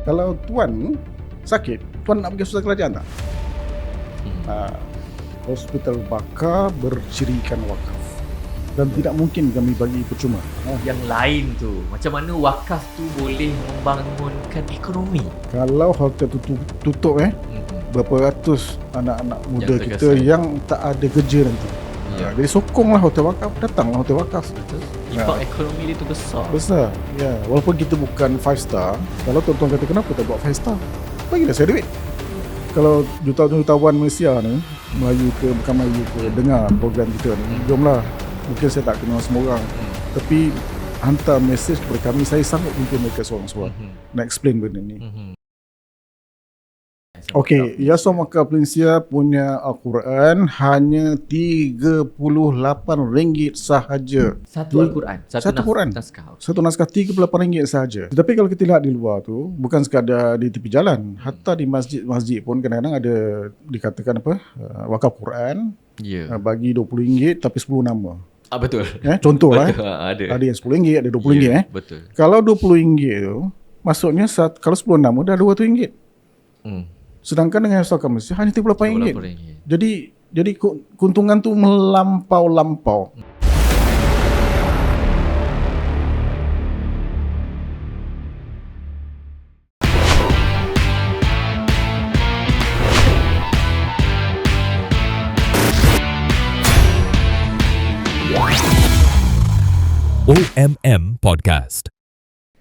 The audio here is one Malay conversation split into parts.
Kalau tuan sakit, tuan nak pergi hospital kerajaan tak? Hospital Bakar bercirikan wakaf dan tidak mungkin kami bagi percuma. Yang lain tu, macam mana wakaf tu boleh membangunkan ekonomi? Kalau hotel tu tutup berapa ratus anak-anak muda yang kita yang tak ada kerja nanti. Jadi sokonglah hotel wakaf, datanglah hotel wakaf. Betul. Impak ekonomi dia tu besar. Besar. Ya, walaupun kita bukan 5 star, kalau tuan-tuan kata kenapa tak buat 5 star? Bagilah saya duit. Kalau jutawan Malaysia ni, Melayu ke bukan Melayu ke, dengar program kita ni, jomlah. Mungkin saya tak kenal semua orang, tapi hantar mesej kepada kami, saya sanggup jumpa mereka seorang-seorang nak explain benda ni. Okey, Yayasan Wakaf Malaysia punya Al-Quran hanya RM38 sahaja. Satu Al-Quran, Satu Quran. naskah. Satu naskah RM38 sahaja. Tetapi kalau kita lihat di luar tu, bukan sekadar di tepi jalan, hatta di masjid-masjid pun kadang-kadang ada dikatakan wakaf Quran, bagi RM20 tapi 10 nama. Betul. Contoh betul, ada yang RM10, ada RM20 Betul. Kalau RM20 tu, maksudnya kalau 10 nama dah RM200. Sedangkan dengan Yayasan Malaysia hanya RM38. Jadi keuntungan tu melampau-lampau. OMM Podcast.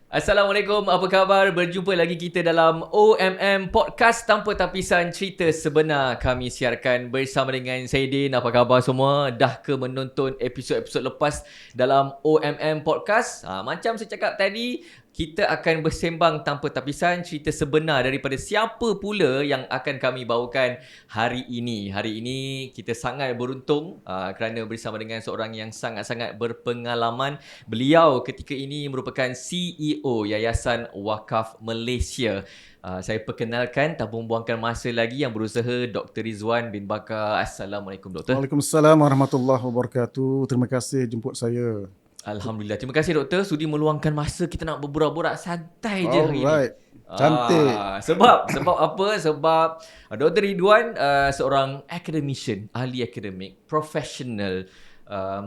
Assalamualaikum, apa khabar? Berjumpa lagi kita dalam OMM Podcast tanpa tapisan cerita sebenar. Kami siarkan bersama dengan saya Din. Apa khabar semua? Dah ke menonton episod-episod lepas dalam OMM Podcast? Macam saya cakap tadi, kita akan bersembang tanpa tapisan cerita sebenar daripada siapa pula yang akan kami bawakan hari ini. Hari ini kita sangat beruntung kerana bersama dengan seorang yang sangat-sangat berpengalaman. Beliau ketika ini merupakan CEO Yayasan Wakaf Malaysia. Saya perkenalkan, tak membuangkan masa lagi, yang berusaha Dr. Rizwan bin Bakar. Assalamualaikum Doktor. Waalaikumsalam warahmatullahi wabarakatuh. Terima kasih jemput saya. Alhamdulillah. Terima kasih Doktor sudi meluangkan masa kita nak berborak-borak santai je hari Alright. ini. Cantik. Sebab apa? Sebab Dr. Ridwan seorang academician, ahli akademik, profesional,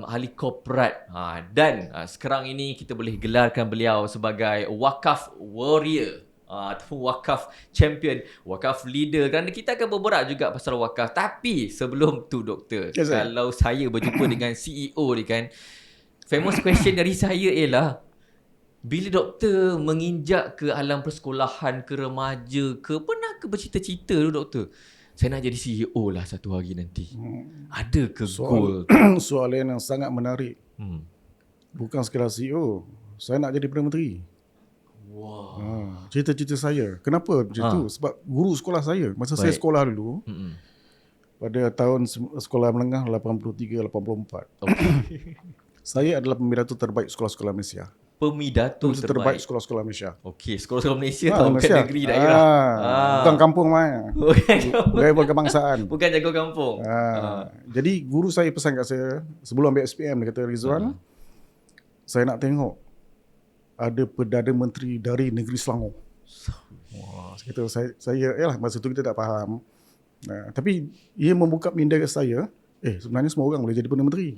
ahli korporat, dan sekarang ini kita boleh gelarkan beliau sebagai wakaf warrior, ataupun wakaf champion, wakaf leader, kerana kita akan berborak juga pasal wakaf. Tapi sebelum tu Doktor, kalau saya berjumpa dengan CEO ni kan, famous question dari saya ialah, bila doktor menginjak ke alam persekolahan, ke remaja, ke pernah ke bercita-cita tu Doktor, saya nak jadi CEO lah satu hari nanti. Ada ke goal? Soalan yang sangat menarik. Bukan sekadar CEO, saya nak jadi Perdana Menteri. Wow. Cita-cita saya. Kenapa macam tu? Sebab guru sekolah saya, masa saya sekolah dulu, pada tahun sekolah menengah 83-84. Okay. Saya adalah pemidatu terbaik sekolah-sekolah Malaysia. Pemidatu terbaik sekolah-sekolah Malaysia. Okey, sekolah-sekolah Malaysia tau, bukan negeri daerah. Bukan kampung mana. Bukan kebangsaan. Bukan jago kampung. Jadi guru saya pesan kat saya sebelum ambil SPM, dia kata, Rizwan, saya nak tengok ada Perdana Menteri dari negeri Selangor. Wah, kata saya yalah, masa tu kita tak faham. Tapi ia membuka minda ke saya, sebenarnya semua orang boleh jadi Perdana Menteri.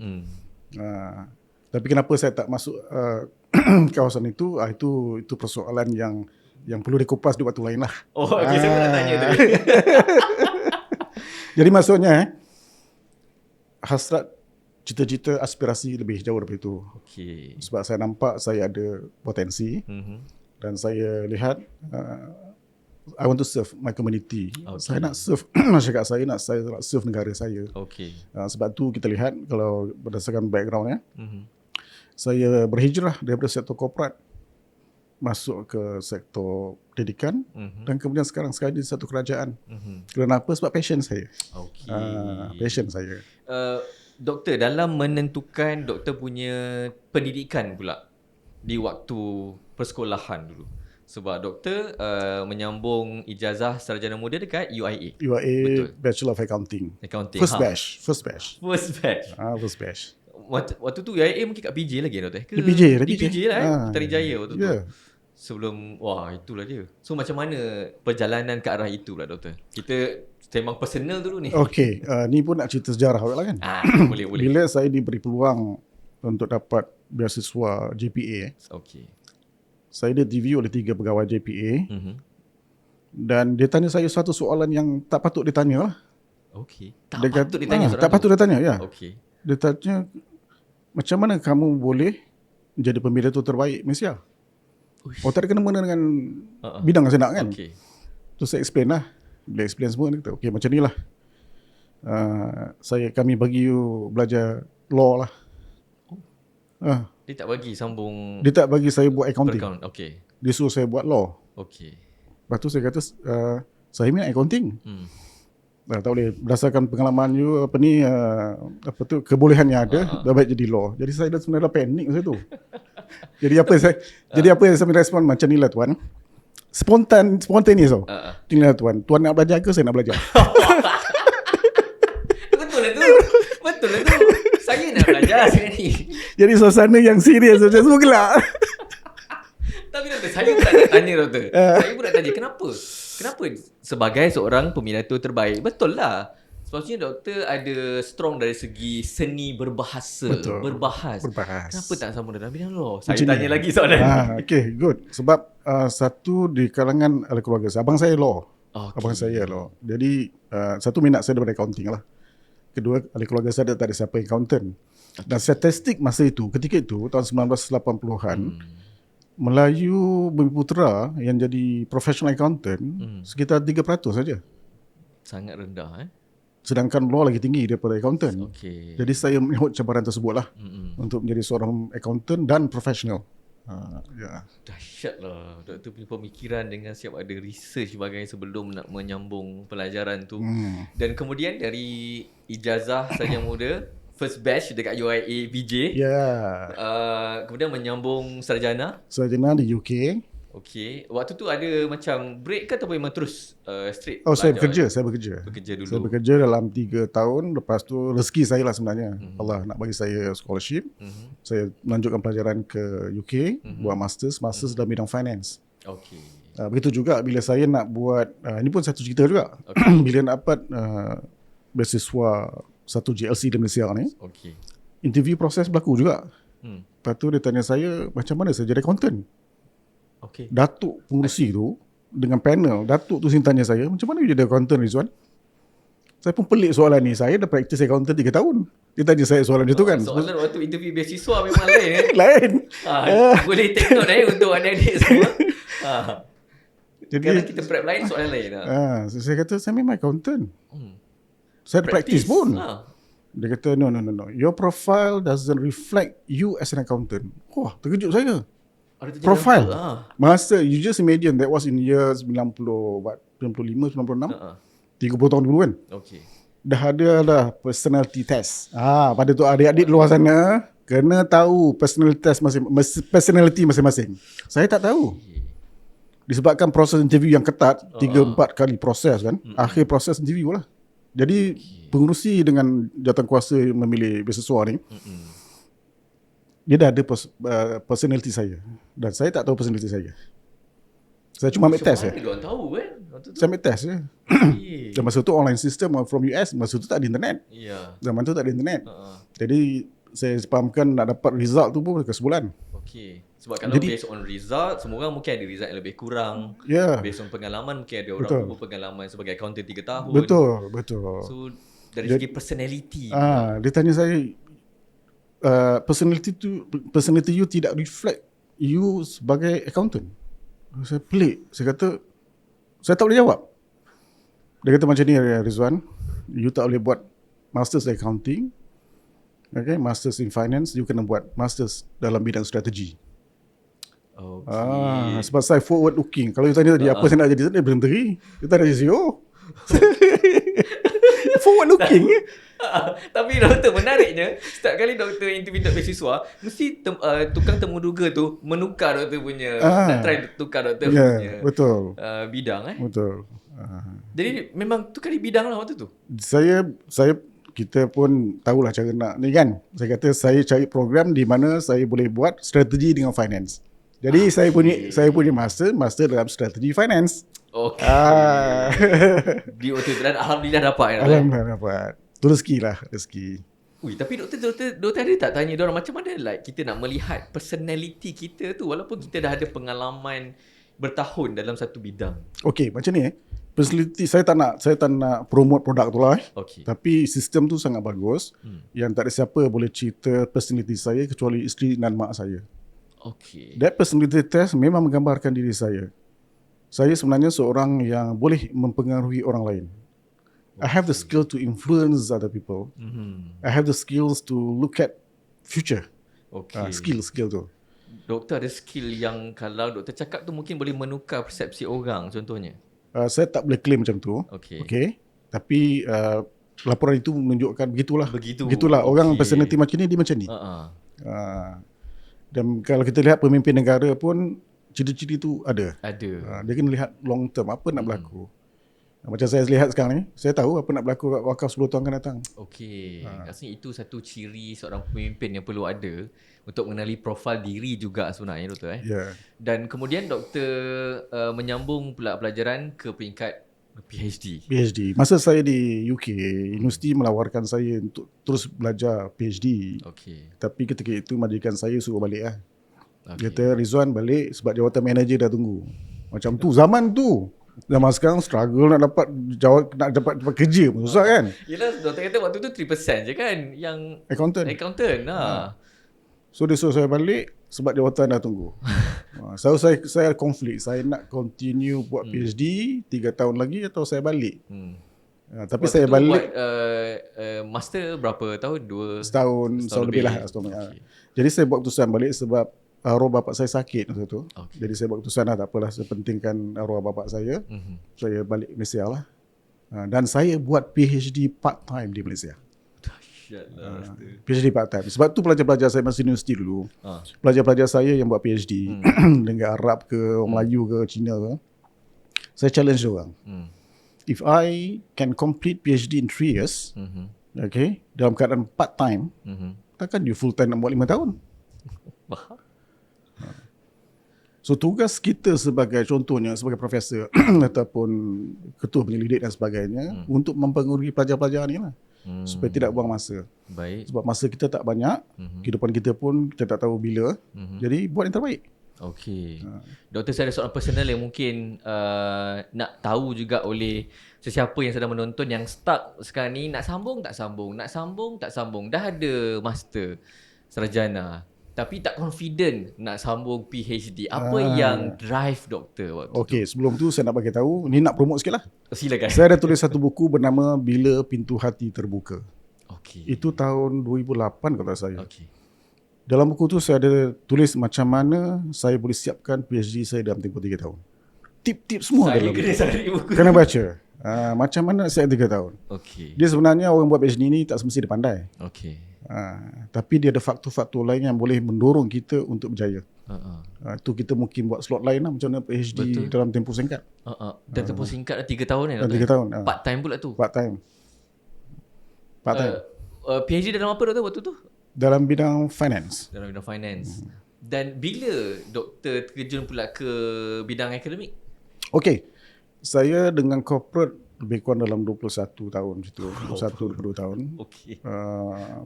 Tapi kenapa saya tak masuk kawasan itu? Itu persoalan yang perlu dikupas di waktu lain lah. Okey, saya nak tanya tadi. Jadi maksudnya hasrat, cita-cita, aspirasi lebih jauh daripada itu. Okey. Sebab saya nampak saya ada potensi, dan saya lihat I want to serve my community. Saya nak serve masyarakat saya, nak serve negara saya. Okey. Sebab tu kita lihat, kalau berdasarkan backgroundnya, saya berhijrah daripada sektor korporat masuk ke sektor pendidikan, dan kemudian sekarang sekali di satu kerajaan. Kerana apa? Sebab passion saya. Okey. Passion saya. Doktor, dalam menentukan doktor punya pendidikan pula di waktu persekolahan dulu, sebab doktor menyambung ijazah sarjana muda dekat UIA. UIA, betul. Bachelor of Accounting. First batch. First batch. First batch. Waktu tu UIA mungkin kat PJ lagi doktor? Di PJ lah, Putrajaya waktu tu. Sebelum, wah itulah dia. So macam mana perjalanan ke arah itu pula doktor? Kita sembang personal dulu ni. Okey, ni pun nak cerita sejarah lah kan. Boleh. Bila saya diberi peluang untuk dapat beasiswa JPA, Okey. saya di-review oleh 3 pegawai JPA Mhm. dan dia tanya saya satu soalan yang tak patut ditanya lah. Okey. Tak patut ditanya soalan tak tu. patut ditanya, ya. Okey. Dia tanya, macam mana kamu boleh menjadi pembantu terbaik Malaysia? Uish. Oh, tak ada kena-mena dengan bidang yang saya nak kan. Okey. Tu saya explain lah. Bila explain semua, dia kata, okey macam ni lah. Kami bagi you belajar law lah. Dia tak bagi sambung Dia tak bagi saya buat accounting. account. Okey. Dia suruh saya buat law. Okey. Lepas tu saya kata, saya minat accounting. Tak boleh, berdasarkan pengalaman you kebolehan yang ada, dah baik jadi law. Jadi saya dah sebenarnya panik masa tu. Jadi apa yang saya respon macam ni lah tuan. Spontaneous tau. Ni lah tuan. Tuan nak belajar ke saya nak belajar? Betul lah tu. Saya nak belajar sekarang ni. Jadi suasana yang serius macam semua gelak. Tapi doktor, saya pun nak tanya doktor. Saya pun nak tanya kenapa sebagai seorang peminatu terbaik, betul lah. Sepatutnya doktor ada strong dari segi seni berbahasa, Betul. berbahas. Berbahas. Kenapa tak sama dalam bidang law? Saya Macam tanya ni. lagi soalan. Okay, good. Sebab satu di kalangan ahli keluarga saya, abang saya law. Okey. Abang saya law. Jadi satu minat saya daripada accounting lah. Kedua, ahli keluarga saya tak ada siapa accountant. Dan statistik masa itu, ketika itu tahun 1980-an, Melayu Bumiputera yang jadi professional accountant sekitar 3% saja. Sangat rendah Sedangkan law lagi tinggi daripada accountant. Okey. Jadi saya menyahut cabaran tersebut lah untuk menjadi seorang accountant dan professional. Ya. Dahsyat lah doktor punya pemikiran dengan siap ada research sebagainya sebelum nak menyambung pelajaran tu. Dan kemudian dari ijazah sarjana muda first batch dekat UIA BJ. Ya. Kemudian menyambung sarjana. Sarjana di UK. Okey. Waktu tu ada macam break ke ataupun memang terus straight? Oh, saya belajar? bekerja. Bekerja dulu. Saya bekerja dalam 3 tahun. Lepas tu rezeki saya lah sebenarnya. Allah nak bagi saya scholarship. Saya melanjutkan pelajaran ke UK, buat masters dalam bidang finance. Okey. Begitu juga bila saya nak buat, ini pun satu cerita juga. Bila nak dapat beasiswa satu JLC di Malaysia ni, Okey. interview proses berlaku juga. Lepas tu dia tanya saya, macam mana saya jadi accountant? Okey. Datuk pengurusi tu dengan panel, Datuk tu sini tanya saya, macam mana you jadi accountant Rizwan? Saya pun pelik soalan ni. Saya dah praktis accountant 3 tahun. Dia tanya saya soalan macam tu kan. Soalan waktu interview beasiswa memang lain Lain. Boleh take note untuk adik-adik semua. Jadi Kadang kita prep lain, soalan lain saya kata saya memang accountant. Saya ada praktis pun. Dia kata no. Your profile doesn't reflect you as an accountant. Wah, terkejut saya. Profile. Masa you just imagine that was in year 95, 96, 30 tahun dulu kan. Okey. Dah ada lah personality test. Pada tu adik-adik luar sana kena tahu personality masing-masing. Saya tak tahu. Disebabkan proses interview yang ketat, 3-4 kali proses kan. Akhir proses interview lah. Jadi pengurusi dengan jawatankuasa yang memilih beasiswa ni, dia dah ada personality saya. Dan saya tak tahu personality saya. Saya cuma ambil test je. Dia tahu kan. Saya ambil test je. Dan masa tu online system from US, masa tu tak ada internet. Ya. Zaman tu tak ada internet. Jadi saya fahamkan nak dapat result tu pun ke sebulan. Okey. Sebab kalau based on result, semua orang mungkin ada result yang lebih kurang. Ya. Based on pengalaman, mungkin ada orang berpengalaman sebagai accountant 3 tahun. Betul. So dari segi personality. Dia tanya saya, personality you tidak reflect you sebagai accountant. Saya pelik. Saya kata, saya tak boleh jawab. Dia kata macam ni, Rizwan, you tak boleh buat masters in accounting, okay, masters in finance, you kena buat masters dalam bidang strategi. Sebab saya forward looking. Kalau you tanya tadi apa saya nak jadi, saya belum menteri. Kita nak jadi CEO. Forward looking. Tapi doktor, menariknya setiap kali doktor interview untuk beasiswa, mesti tukang temuduga tu menukar doktor punya, nak try tukar doktor punya betul. Bidang Betul. Jadi memang tukar di bidang lah waktu tu. Kita pun tahulah cara nak ni kan. Saya kata saya cari program di mana saya boleh buat strategi dengan finance. Jadi saya punya master dalam strategi finance. Okey. Ah. Di waktu itu dan alhamdulillah dapat. Alhamdulillah dapat. Tu rezeki. Ui, tapi doktor ada tak tanya diorang macam mana like kita nak melihat personality kita tu walaupun kita dah ada pengalaman bertahun dalam satu bidang. Okey, macam ni personality saya tak nak promote produk tu lah. Okey. Tapi sistem tu sangat bagus. Yang tak ada siapa boleh cerita personality saya kecuali isteri dan mak saya. Okey. That personality test memang menggambarkan diri saya. Saya sebenarnya seorang yang boleh mempengaruhi orang lain. I have the skill to influence other people. I have the skills to look at future. Okey. Skill tu. Doktor ada skill yang kalau doktor cakap tu mungkin boleh menukar persepsi orang contohnya. Saya tak boleh claim macam tu. Okey. Tapi laporan itu menunjukkan Begitu. Begitulah. Orang Okey. personality macam ni, dia macam ni. Dan kalau kita lihat pemimpin negara pun ciri-ciri tu ada. Dia kena lihat long term apa nak berlaku. Macam saya lihat sekarang ni, saya tahu apa nak berlaku kat wakaf 10 tahun akan datang. Okey. Rasanya itu satu ciri seorang pemimpin yang perlu ada untuk mengenali profil diri juga sebenarnya doktor Ya. Dan kemudian doktor menyambung pula pelajaran ke peringkat PhD. Masa saya di UK, universiti menawarkan saya untuk terus belajar PhD. Okey. Tapi ketika itu majikan saya suruh balik lah. Okey. Kata Rizwan balik sebab jawatan manager dah tunggu. Macam tu zaman tu. Zaman sekarang struggle nak dapat kerja pun susah kan. Yelah doktor kata waktu tu 3% je kan yang Accountant. Ha. So dia suruh saya balik sebab jawatan dah tunggu. So saya konflik. Saya nak continue buat PhD 3 tahun lagi atau saya balik. Tapi Waktu saya tu balik buat master berapa tahun? setahun lebih lah. Okay. Jadi saya buat keputusan balik sebab arwah bapak saya sakit masa tu. Okay. Jadi saya buat keputusan tak apalah, saya pentingkan arwah bapak saya. Saya balik Malaysia lah. Dan saya buat PhD part time di Malaysia. PhD part time. Sebab tu pelajar-pelajar saya masa universiti dulu. Pelajar-pelajar saya yang buat PhD dengan Arab ke, orang Melayu ke, Cina ke, saya challenge diorang. If I can complete PhD in 3 years, okay, dalam keadaan part time, takkan you full time nak buat 5 tahun? So tugas kita sebagai contohnya sebagai profesor ataupun ketua penyelidik dan sebagainya untuk mempengaruhi pelajar-pelajar ni lah. Supaya tidak buang masa. Baik. Sebab masa kita tak banyak, kehidupan kita pun kita tak tahu bila. Jadi buat yang terbaik. Okey. Doktor, saya ada soalan personal yang mungkin nak tahu juga oleh sesiapa yang sedang menonton yang stuck sekarang ni, nak sambung tak sambung. Dah ada master sarjana tapi tak confident nak sambung PhD. Apa yang drive doktor waktu Okey, sebelum tu saya nak bagi tahu, ni nak promote sikit lah. Silakan. Saya ada tulis satu buku bernama Bila Pintu Hati Terbuka. Okey. Itu tahun 2008 kata saya. Okey. Dalam buku tu saya ada tulis macam mana saya boleh siapkan PhD saya dalam tempoh 3 tahun. Tip-tip semua Saya dalam kena cari buku. kena baca. Macam mana saya 3 tahun. Okey. Dia sebenarnya orang buat PhD ni tak semesti dia pandai. Okey. Tapi dia ada faktor-faktor lain yang boleh mendorong kita untuk berjaya. Tu kita mungkin buat slot lain lah, macam mana PhD Betul. dalam tempoh singkat. Dan tempoh singkat dah 3 tahun kan? Dalam 3 tahun. Part time pula tu. Part time. PhD dalam apa doktor waktu tu? Dalam bidang finance. Dalam bidang finance. Dan bila doktor terjun pula ke bidang akademik? Okey. Saya dengan corporate lebih kurang dalam 21 tahun situ. 21-22 tahun. Okey.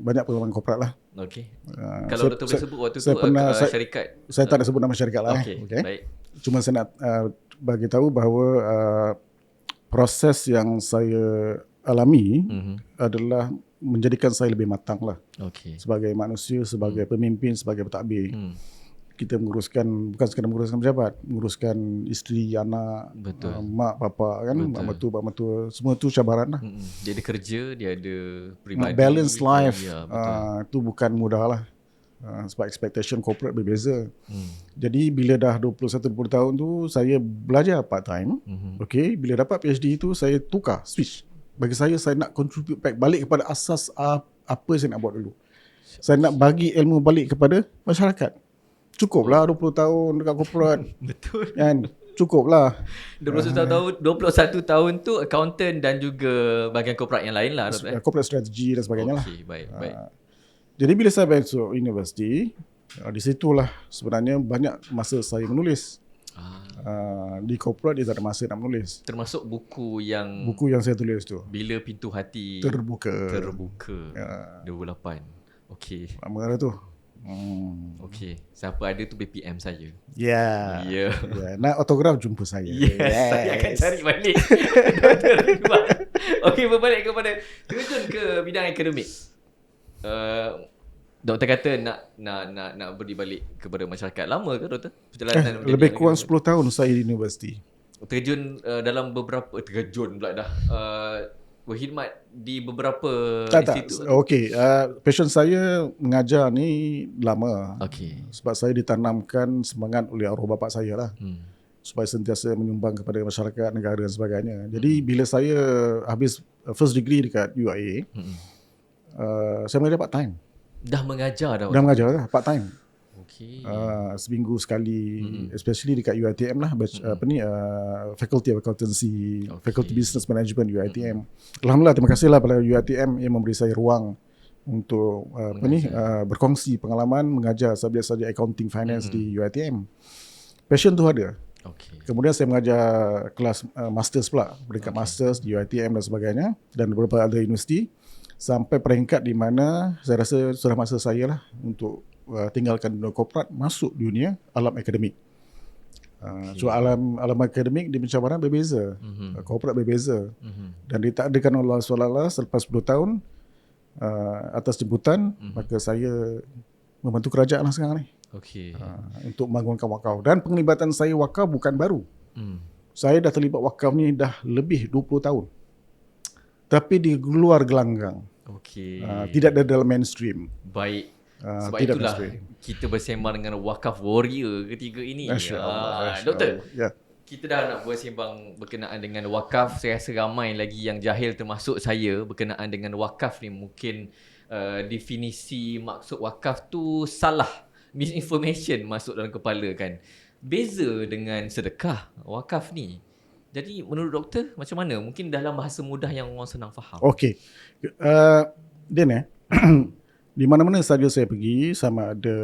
Banyak pengalaman corporate lah. Okey. Kalau doktor boleh sebut waktu tu syarikat. Saya tak nak sebut nama syarikat lah. Okey. Baik. Cuma saya nak bagi tahu bahawa proses yang saya alami adalah menjadikan saya lebih matang lah. Okey. Sebagai manusia, sebagai pemimpin, sebagai pentadbir. Kita bukan sekadar menguruskan pejabat, menguruskan isteri, anak, mak, bapa kan, mak mertua, semua tu cabaran lah. Dia ada kerja, dia ada peribadi. Balance life, ya, tu bukan mudah lah. Sebab expectation corporate berbeza. Jadi bila dah 21-20 tahun tu, saya belajar part time. Okay, bila dapat PhD tu, saya tukar, switch. Bagi saya nak contribute back balik kepada asas apa saya nak buat dulu. Saya nak bagi ilmu balik kepada masyarakat. Cukuplah 20 tahun dekat corporate. Betul. Kan? Cukuplah. 21 tahun tu accountant dan juga bahagian corporate yang lain lah. Corporate strategy dan sebagainya lah. Okey, baik. Jadi bila saya masuk universiti, Di situlah sebenarnya banyak masa saya menulis. Di corporate dia tak ada masa nak menulis. Termasuk buku yang Saya tulis tu Bila Pintu Hati terbuka. 2008. Okey. Lama dah tu. Okey. Siapa ada tu BPM saya. Ya. Ya. Nak autograf jumpa saya. Yes, saya akan cari balik. Dr. Ridwan. Okey, berbalik kepada terjun ke bidang akademik. Doktor kata nak beri balik kepada masyarakat. Lama ke doktor? Perjalanan Lebih kurang 10 tahun saya di universiti. terjun dalam beberapa terjun pula dah. Berkhidmat di beberapa Tak. institut. Okey, passion saya mengajar ni lama. Okey. Sebab saya ditanamkan semangat oleh arwah bapa saya lah. Supaya sentiasa menyumbang kepada masyarakat, negara dan sebagainya. Jadi bila saya habis first degree dekat UIA, saya mengajar part time. Dah mengajar dah. Dah mengajar lah part time. Okey. Seminggu sekali, especially dekat UiTM lah, Faculty of Accountancy, Faculty Business Management UiTM. Alhamdulillah, terima kasihlah pada UiTM yang memberi saya ruang untuk berkongsi pengalaman mengajar subjek-subjek accounting finance di UiTM. Passion tu ada. Okey. Kemudian saya mengajar kelas masters pula, peringkat masters di UiTM dan sebagainya, dan beberapa other universiti, sampai peringkat di mana saya rasa sudah masa saya lah untuk tinggalkan dunia korporat, masuk dunia alam akademik. So alam akademik di pencabaran berbeza, korporat berbeza, dan ditakdirkan Allah SWT selepas 10 tahun atas jemputan, maka saya membantu kerajaan lah sekarang ni. Okey. Untuk membangunkan wakaf. Dan penglibatan saya wakaf bukan baru. Saya dah terlibat wakaf ni dah lebih 20 tahun. Tapi di luar gelanggang. Okey. Tidak ada dalam mainstream. Baik. Sebab tidak itulah mainstream. kita bersembang dengan wakaf warrior ketiga ini. Masya Allah. Doktor, Ya. kita dah nak bersembang berkenaan dengan wakaf. Saya rasa ramai lagi yang jahil termasuk saya berkenaan dengan wakaf ni. Mungkin definisi maksud wakaf tu salah. Misinformation masuk dalam kepala kan. Beza dengan sedekah wakaf ni. Jadi menurut doktor macam mana? Mungkin dalam bahasa mudah yang orang senang faham. Okey. Din di mana-mana saja saya pergi, sama ada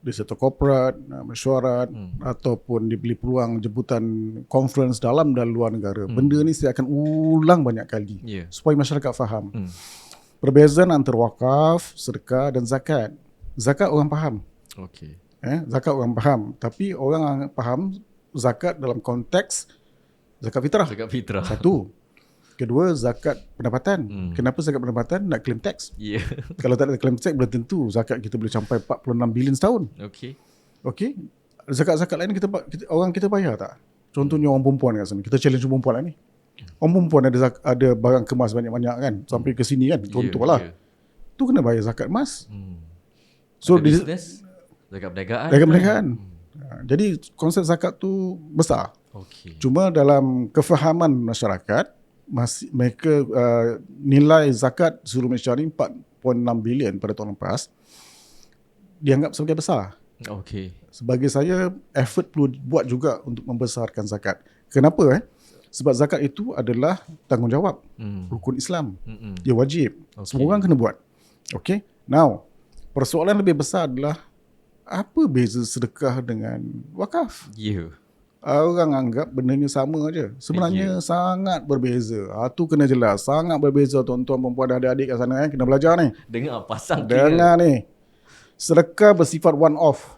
di sektor korporat, mesyuarat, ataupun diberi peluang jemputan conference dalam dan luar negara. Benda ni saya akan ulang banyak kali supaya masyarakat faham. Perbezaan antara wakaf, sedekah dan zakat. Zakat orang faham. Okey. Zakat orang faham. Tapi orang faham zakat dalam konteks zakat fitrah. Zakat fitrah. Satu. Kedua, zakat pendapatan. Kenapa zakat pendapatan? Nak claim tax. Ya. Kalau tak ada claim tax, belum tentu zakat kita boleh sampai 46 bilion setahun. Okey. Zakat-zakat lain kita bayar tak? Contohnya orang perempuan kat sana. Kita challenge orang perempuan lah ni. Orang perempuan ada barang kemas banyak-banyak kan. Sampai ke sini kan. Contohlah. Tu kena bayar zakat emas. So, business, zakat perniagaan. Zakat perniagaan. Jadi konsep zakat tu besar. Okey. Cuma dalam kefahaman masyarakat, mereka nilai zakat seluruh Malaysia ni 4.6 bilion pada tahun lepas dianggap sebagai besar. Okey. Sebagai saya, effort perlu buat juga untuk membesarkan zakat. Kenapa? Sebab zakat itu adalah tanggungjawab rukun Islam. Dia wajib. Semua orang kena buat. Okey. Now, persoalan lebih besar adalah apa beza sedekah dengan wakaf? Orang anggap benda ni sama aja. Sebenarnya sangat berbeza. Tu kena jelas. Sangat berbeza tuan-tuan, perempuan, adik-adik kat sana kena belajar ni. Dengar pasang Dengar ni. Sedekah bersifat one off.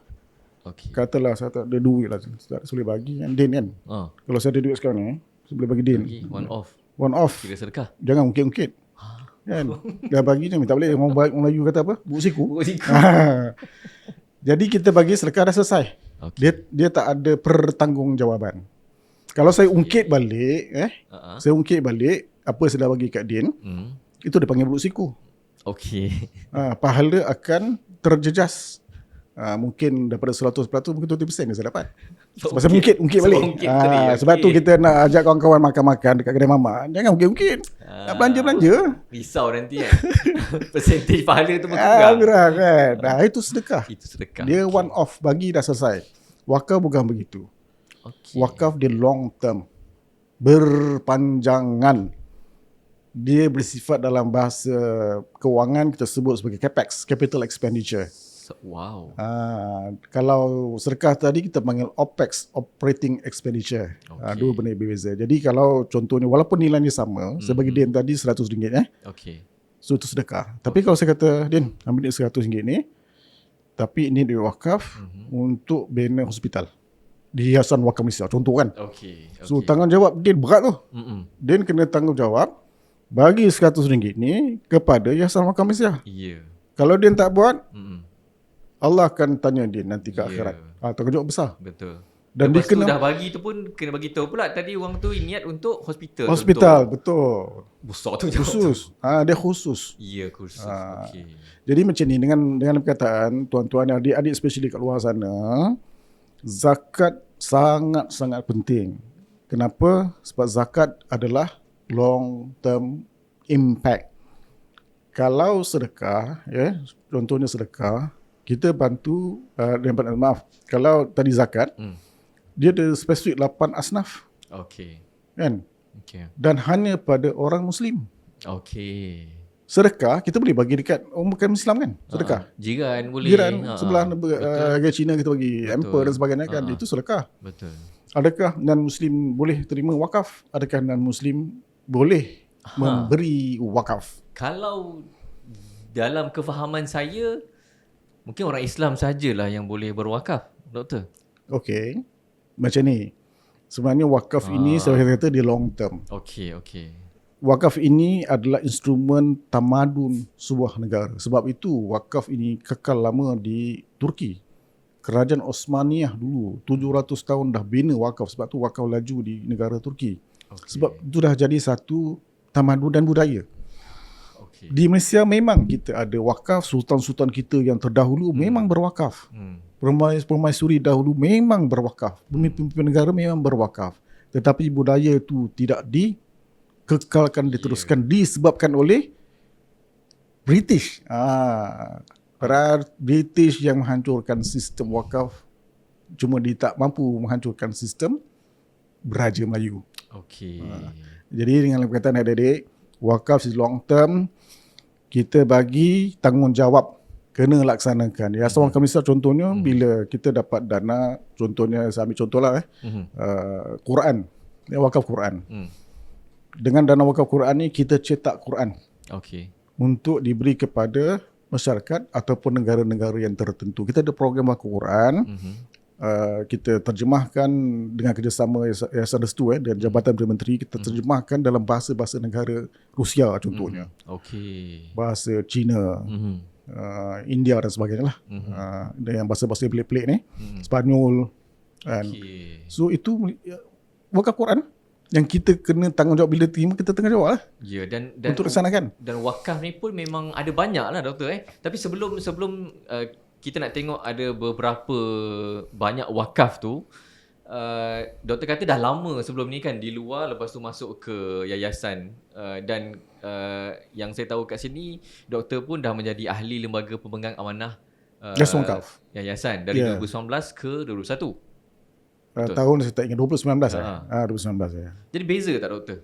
Okey. Katalah saya tak ada duit lah. Tak boleh bagi kan Din kan. Kalau saya ada duit sekarang ni, saya boleh bagi Din. One off. One off. Kira sedekah. Jangan ungkit-ungkit. Kan. Dah bagi je tak boleh. Orang Melayu kata apa? Buk siku. Jadi kita bagi sedekah dah selesai. Dia tak ada pertanggungjawaban. Kalau saya ungkit balik, saya ungkit balik apa saya dah bagi kat Din, itu dia panggil buruk siku. Okey. Pahala akan terjejas. Mungkin daripada 100%, mungkin 20% dia saya dapat. Sebab saya ungkit balik. Sebab tu kita nak ajak kawan-kawan makan-makan dekat kedai mamak. Jangan ungkit-ungkit. Nak belanja-belanja. Risau nanti kan. Percentage pahala tu berkurang. Kan. Itu sedekah. Dia one off, bagi dah selesai. Wakaf bukan begitu. Wakaf dia long term. Berpanjangan. Dia bersifat dalam bahasa kewangan kita sebut sebagai capex, capital expenditure. Wow. Kalau sedekah tadi kita panggil OPEX, Operating Expenditure. Okay. Dua benda berbeza. Jadi kalau contohnya walaupun nilainya sama, saya bagi Din tadi RM100 Okay. so itu sedekah. Tapi kalau saya kata, Din, ambil ni RM100 ni, tapi ini diwakaf untuk bina hospital di Yayasan Wakaf Malaysia. Contoh kan. Okay. So tanggungjawab Din berat tu. Din kena tanggungjawab bagi RM100 ni kepada Yayasan Wakaf Malaysia. Ya. Kalau Din tak buat, Allah akan tanya Din nanti ke akhirat. Tanggungjawab besar. Betul. Dan Lepas dia tu kena dah bagi tu pun kena bagi tahu pula tadi wang tu niat untuk hospital. hospital, betul. Besar tu jawab tu. Khusus. Dia khusus. Ya, khusus. Okay. Jadi macam ni dengan perkataan tuan-tuan dan adik-adik especially kat luar sana, zakat sangat-sangat penting. Kenapa? Sebab zakat adalah long term impact. Kalau sedekah, contohnya sedekah, kita bantu maaf, kalau tadi zakat, dia ada spesifik 8 asnaf, Okay. kan? Okay. Dan hanya pada orang Muslim. Okay. Sedekah kita boleh bagi dekat orang bukan Islam kan? Sedekah. Jiran boleh. Jiran sebelah negara Cina kita bagi emperor dan sebagainya kan, itu sedekah. Betul. Adakah non-Muslim boleh terima wakaf? Adakah non-Muslim boleh memberi wakaf? Kalau dalam kefahaman saya, mungkin orang Islam sajalah yang boleh berwakaf, Doktor. Okey. Macam ni. Sebenarnya wakaf ini saya kata dia long term. Okay. Wakaf ini adalah instrumen tamadun sebuah negara. Sebab itu wakaf ini kekal lama di Turki. Kerajaan Osmaniyah dulu 700 tahun dah bina wakaf. Sebab tu wakaf laju di negara Turki. Sebab itu dah jadi satu tamadun dan budaya. Di Malaysia memang kita ada wakaf. Sultan-sultan kita yang terdahulu memang berwakaf. Permaisuri dahulu memang berwakaf. Pemimpin negara memang berwakaf. Tetapi budaya itu tidak dikekalkan, diteruskan disebabkan oleh British. Para British yang menghancurkan sistem wakaf. Cuma dia tak mampu menghancurkan sistem Beraja Melayu. Okay. Jadi dengan perkataan adik-adik, wakaf is long term. Kita bagi tanggungjawab kena laksanakan. Ya, Yayasan Wakaf Malaysia contohnya bila kita dapat dana, contohnya saya ambil contohlah Quran, wakaf Quran. Dengan dana wakaf Quran ni kita cetak Quran. Okay. Untuk diberi kepada masyarakat ataupun negara-negara yang tertentu. Kita ada program wakaf Quran. Kita terjemahkan dengan kerjasama Yayasan Restu dan Jabatan Perdana Menteri, kita terjemahkan dalam bahasa-bahasa negara Rusia contohnya. Okay. Bahasa Cina, India dan sebagainya lah. Dan yang bahasa-bahasa pelik-pelik ni, Spanyol. Okay. So itu wakaf Quran yang kita kena tanggungjawab bila terima, kita tanggungjawab lah. Ya, dan untuk laksanakan. Dan wakaf ni pun memang ada banyak lah Doktor. Tapi sebelum kita nak tengok ada beberapa banyak wakaf tu, Doktor kata dah lama sebelum ni kan di luar, lepas tu masuk ke yayasan, dan yang saya tahu kat sini Doktor pun dah menjadi ahli lembaga pemegang amanah yayasan dari 2019 ke 2021. Tahun saya tak ingat 2019 2019 ya. Jadi beza tak Doktor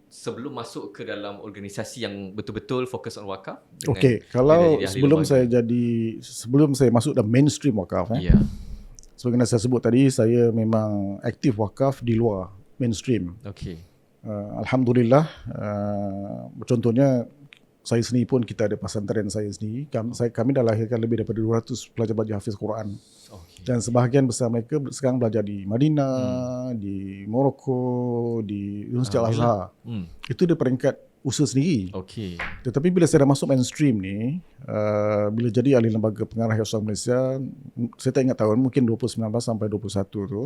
sebelum masuk ke dalam organisasi yang betul-betul fokus on wakaf? Okey, kalau sebelum saya masuk dalam mainstream wakaf, sebagaimana saya sebut tadi, saya memang aktif wakaf di luar mainstream. Okey. Alhamdulillah, contohnya saya sendiri pun kita ada pesantren saya sendiri. Kami dah lahirkan lebih daripada 200 pelajar-pelajar hafiz Quran. Dan sebahagian besar mereka sekarang belajar di Madinah, di Morocco, di Universiti Al-Azhar. Itu dia peringkat usaha sendiri. Okay. Tetapi bila saya dah masuk mainstream ni, bila jadi ahli lembaga pengarah Yayasan Malaysia, saya tak ingat tahun, mungkin 2019 sampai 2021 tu,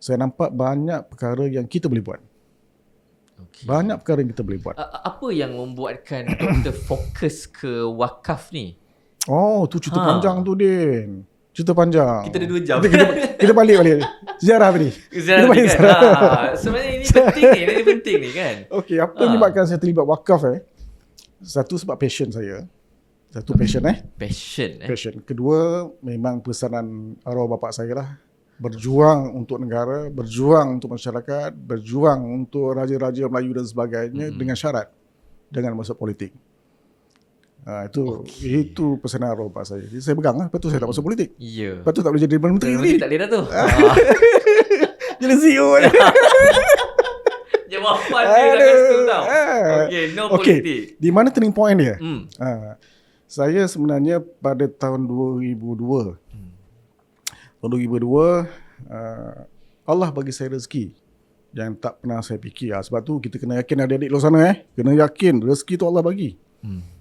saya nampak banyak perkara yang kita boleh buat. Okay. Banyak perkara yang kita boleh buat. Apa yang membuatkan Doktor fokus ke wakaf ni? Oh, tu cerita panjang tu, Din. Cerita panjang. Kita ada 2 jam. Kita balik. Sejarah tadi. Sejarah tadi kan. Sebenarnya ini penting ni. Ini penting ni kan. Okey, apa yang menyebabkan saya terlibat wakaf Satu sebab passion saya. Passion. Kedua, memang pesanan arwah bapa saya lah. Berjuang untuk negara, berjuang untuk masyarakat, berjuang untuk raja-raja Melayu dan sebagainya dengan syarat. Jangan masuk politik. Itu pesanan arwah bapak saya. Jadi saya pegang lah. Lepas tu saya tak masuk politik. Ya. Lepas tu tak boleh jadi Perdana Menteri lagi. Tak boleh dah tu. Jadi CEO je. Jawapan dia dah kat situ tau. Okay, no politik. Di mana turning point dia? Hmm. Saya sebenarnya pada tahun 2002. Tahun 2002 Allah bagi saya rezeki yang tak pernah saya fikir. Sebab tu kita kena yakin adik-adik luar sana kena yakin rezeki tu Allah bagi.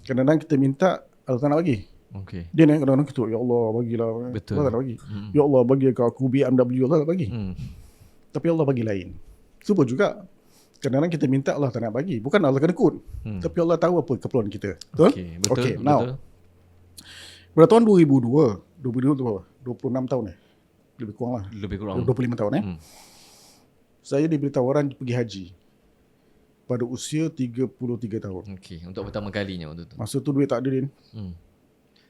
Kadang-kadang kita minta Allah tak nak bagi. Okay. Dia ni kadang-kadang kita, ya Allah bagilah. Betul. Allah tak nak bagi. Ya Allah bagi aku BMW, Allah tak bagi. Tapi Allah bagi lain. Super juga. Kadang-kadang kita minta Allah tak nak bagi. Bukan Allah kena kut. Tapi Allah tahu apa keperluan kita. Betul? Betul. Okay, now. Pada tahun 2002 tu berapa? 26 tahun lebih kurang lah. Lebih kurang. 25 tahun Saya diberi tawaran pergi haji pada usia 33 tahun. Okay, untuk pertama kalinya waktu tu. Masa tu duit tak ada, Din.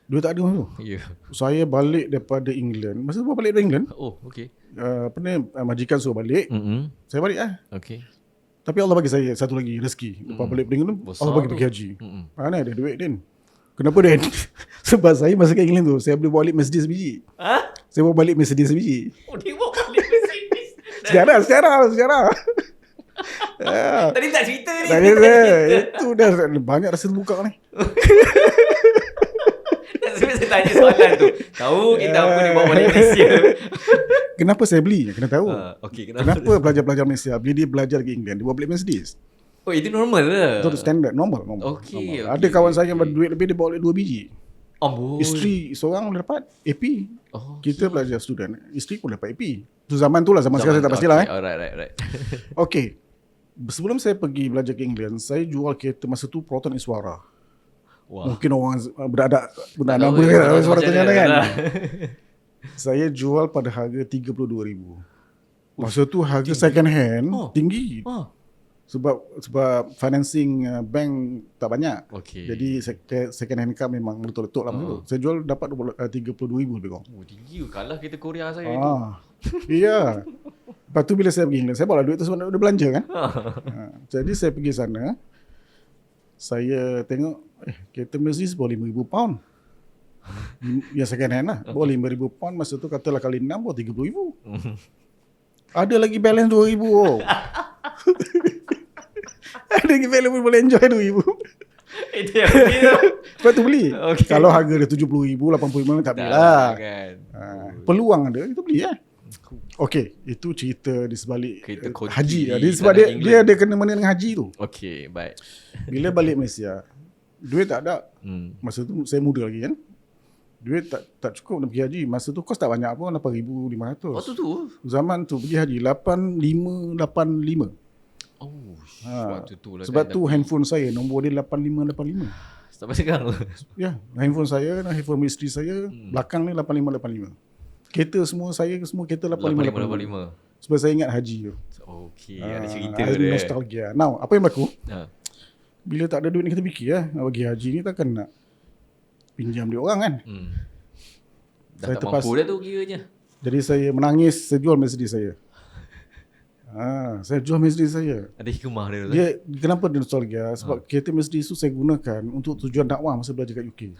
Duit tak ada masa tu. Ya. Saya balik daripada England. Masa tu balik dari England. Oh, okay. Apa ni, majikan suruh balik. Saya balik Okay. Tapi Allah bagi saya satu lagi rezeki. Lepas balik dari England, Besar Allah bagi tu. pergi haji. Mana ada duit, Din? Kenapa, Din? Sebab saya masa kat England tu, saya boleh bawa balik Mercedes sebiji. Saya bawa balik Mercedes sebiji. Oh, dia bawa balik Mercedes. Sejarah. Tadi tak cerita ni. Tadi itu dah banyak rasa terbuka ni. Sebab saya tanya soalan tu. Tahu kita apa dia bawa balik Malaysia. Kenapa saya beli? Kena tahu. Okay, Kenapa pelajar-pelajar Malaysia bila dia belajar di England, dia bawa balik Mercedes? Oh, itu normal lah. Itu standard, normal. Okay, normal. Ada kawan saya yang berduit lebih, dia bawa balik 2 biji. Amboi. Isteri seorang boleh dapat AP. Oh, Kita belajar student, isteri pun dapat AP. Tu zaman tu lah, zaman sekarang saya tak pastilah. Alright. Okay. Sebelum saya pergi belajar ke England, saya jual kereta masa tu Proton Iswara. Wah. Mungkin orang beranak tahu, boleh suara macam tanya mana kan. lah. Saya jual pada harga 32,000. Masa tu harga second hand tinggi. Sebab financing bank tak banyak. Okay. Jadi second hand car memang betul-betul lah masa tu. Saya jual dapat 32,000 lebih kurang. Oh, tinggi. Kalah kereta Korea saya tu. Iya. Lepas tu bila saya pergi England, saya bawa duit tu sebenarnya udah belanja kan. Jadi saya pergi sana. Saya tengok kereta Mercedes bawa 5,000 pound. Ya second hand lah. Bawa 5,000 pound. Masa tu katalah kali 6 bawa 30,000. Ada lagi balance 2,000. Ada lagi balance pun boleh enjoy 2,000. Itu yang beli tu. Lepas tu beli. Okay. Kalau harga dia 70,000, 85,000 tak belilah. Kan. Peluang ada, kita beli Okey, itu cerita di sebalik Kereta konti haji. di Dia sebab tanah dia ada kena mengena dengan haji tu. Okay, baik. Bila balik Malaysia, duit tak ada. Masa tu saya muda lagi kan. Duit tak cukup nak pergi haji. Masa tu kos tak banyak pun, 8,500. Waktu tu? Zaman tu pergi haji 8,585. Oh, waktu tu lah. Sebab tu handphone saya nombor dia 8585. Sampai sekarang. Ya, handphone saya dan handphone isteri saya belakang ni 8585. Kereta semua kereta 8585. Sebab saya ingat haji tu. Okay, ada cerita ada dia. nostalgia. Now, apa yang berlaku? Bila tak ada duit ni kita fikir nak bagi haji ni takkan nak pinjam duit orang kan. Dah tak mampu dah tu kiranya. Jadi saya menangis, saya jual Mercedes saya. Saya jual Mercedes saya. Ada hikmah dia tu. Dia kenapa dia nostalgia? Sebab kereta Mercedes tu saya gunakan untuk tujuan dakwah masa belajar kat UK.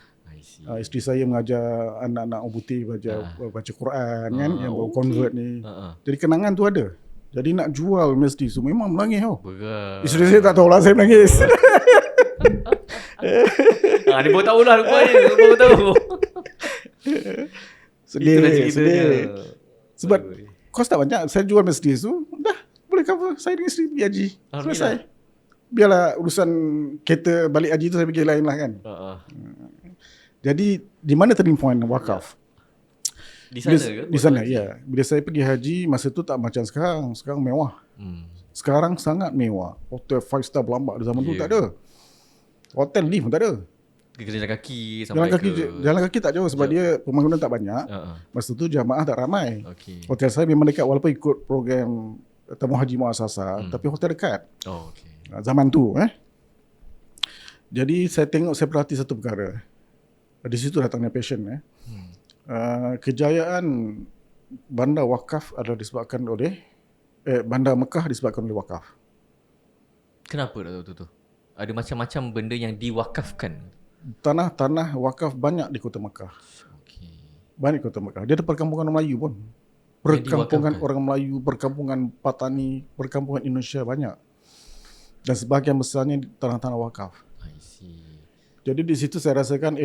Isteri saya mengajar anak-anak orang putih baca Quran kan, yang baru convert ni. Jadi kenangan tu ada. Jadi nak jual Mercedes tu memang menangis tau. Berat. Isteri saya tak tahulah saya menangis. Dia baru tahu lah rupanya. Baru tahu. Sedih. Sebab kos tak banyak. Saya jual Mercedes tu, dah boleh cover saya dengan isteri pergi haji. Selesai. Biarlah urusan kereta balik haji tu saya pergi lain lah kan. Jadi di mana turning point wakaf? Di sana ke? Di sana, ya. Bila saya pergi haji, masa tu tak macam sekarang. Sekarang mewah. Sekarang sangat mewah. Hotel 5 star berlambak. Di zaman tu tak ada. Hotel lift pun tak ada. Jalan kaki sampai Jalan kaki tak jauh sebab dia pembangunan tak banyak. Masa tu jamaah tak ramai. Hotel saya memang dekat walaupun ikut program Tamu Haji Muassasah, tapi hotel dekat. Zaman tu Jadi saya perhati satu perkara. Di situ datangnya passion kejayaan bandar wakaf adalah disebabkan oleh bandar Mekah disebabkan oleh wakaf. Kenapa dah tu? Ada macam-macam benda yang diwakafkan. tanah wakaf banyak di Kota Mekah. Okey. Banyak di Kota Mekah. Dia ada perkampungan orang Melayu pun. Perkampungan orang Melayu, perkampungan Patani, perkampungan Indonesia banyak. Dan sebahagian besarnya tanah-tanah wakaf. I see. Jadi di situ saya rasakan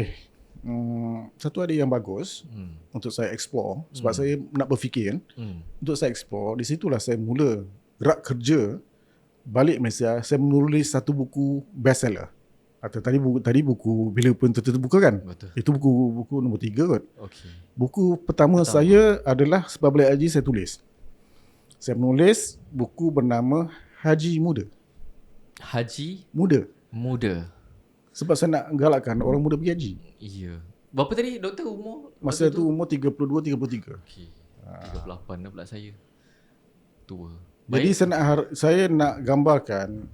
satu idea yang bagus untuk saya explore sebab saya nak berfikir kan. Untuk saya explore, di situlah saya mula gerak kerja balik Malaysia. Saya menulis satu buku bestseller. Atau tadi buku Bila Pun Tertutup Buka kan? Betul. Itu buku nombor 3 kot. Okey. Buku pertama saya adalah sebab balik haji saya tulis. Saya menulis buku bernama Haji Muda. Haji Muda. Sebab saya nak galakkan orang muda pergi haji. Ya. Berapa tadi doktor umur? Masa tu umur 32-33. Okey. 38 dah pula saya. Tua. Jadi saya nak gambarkan,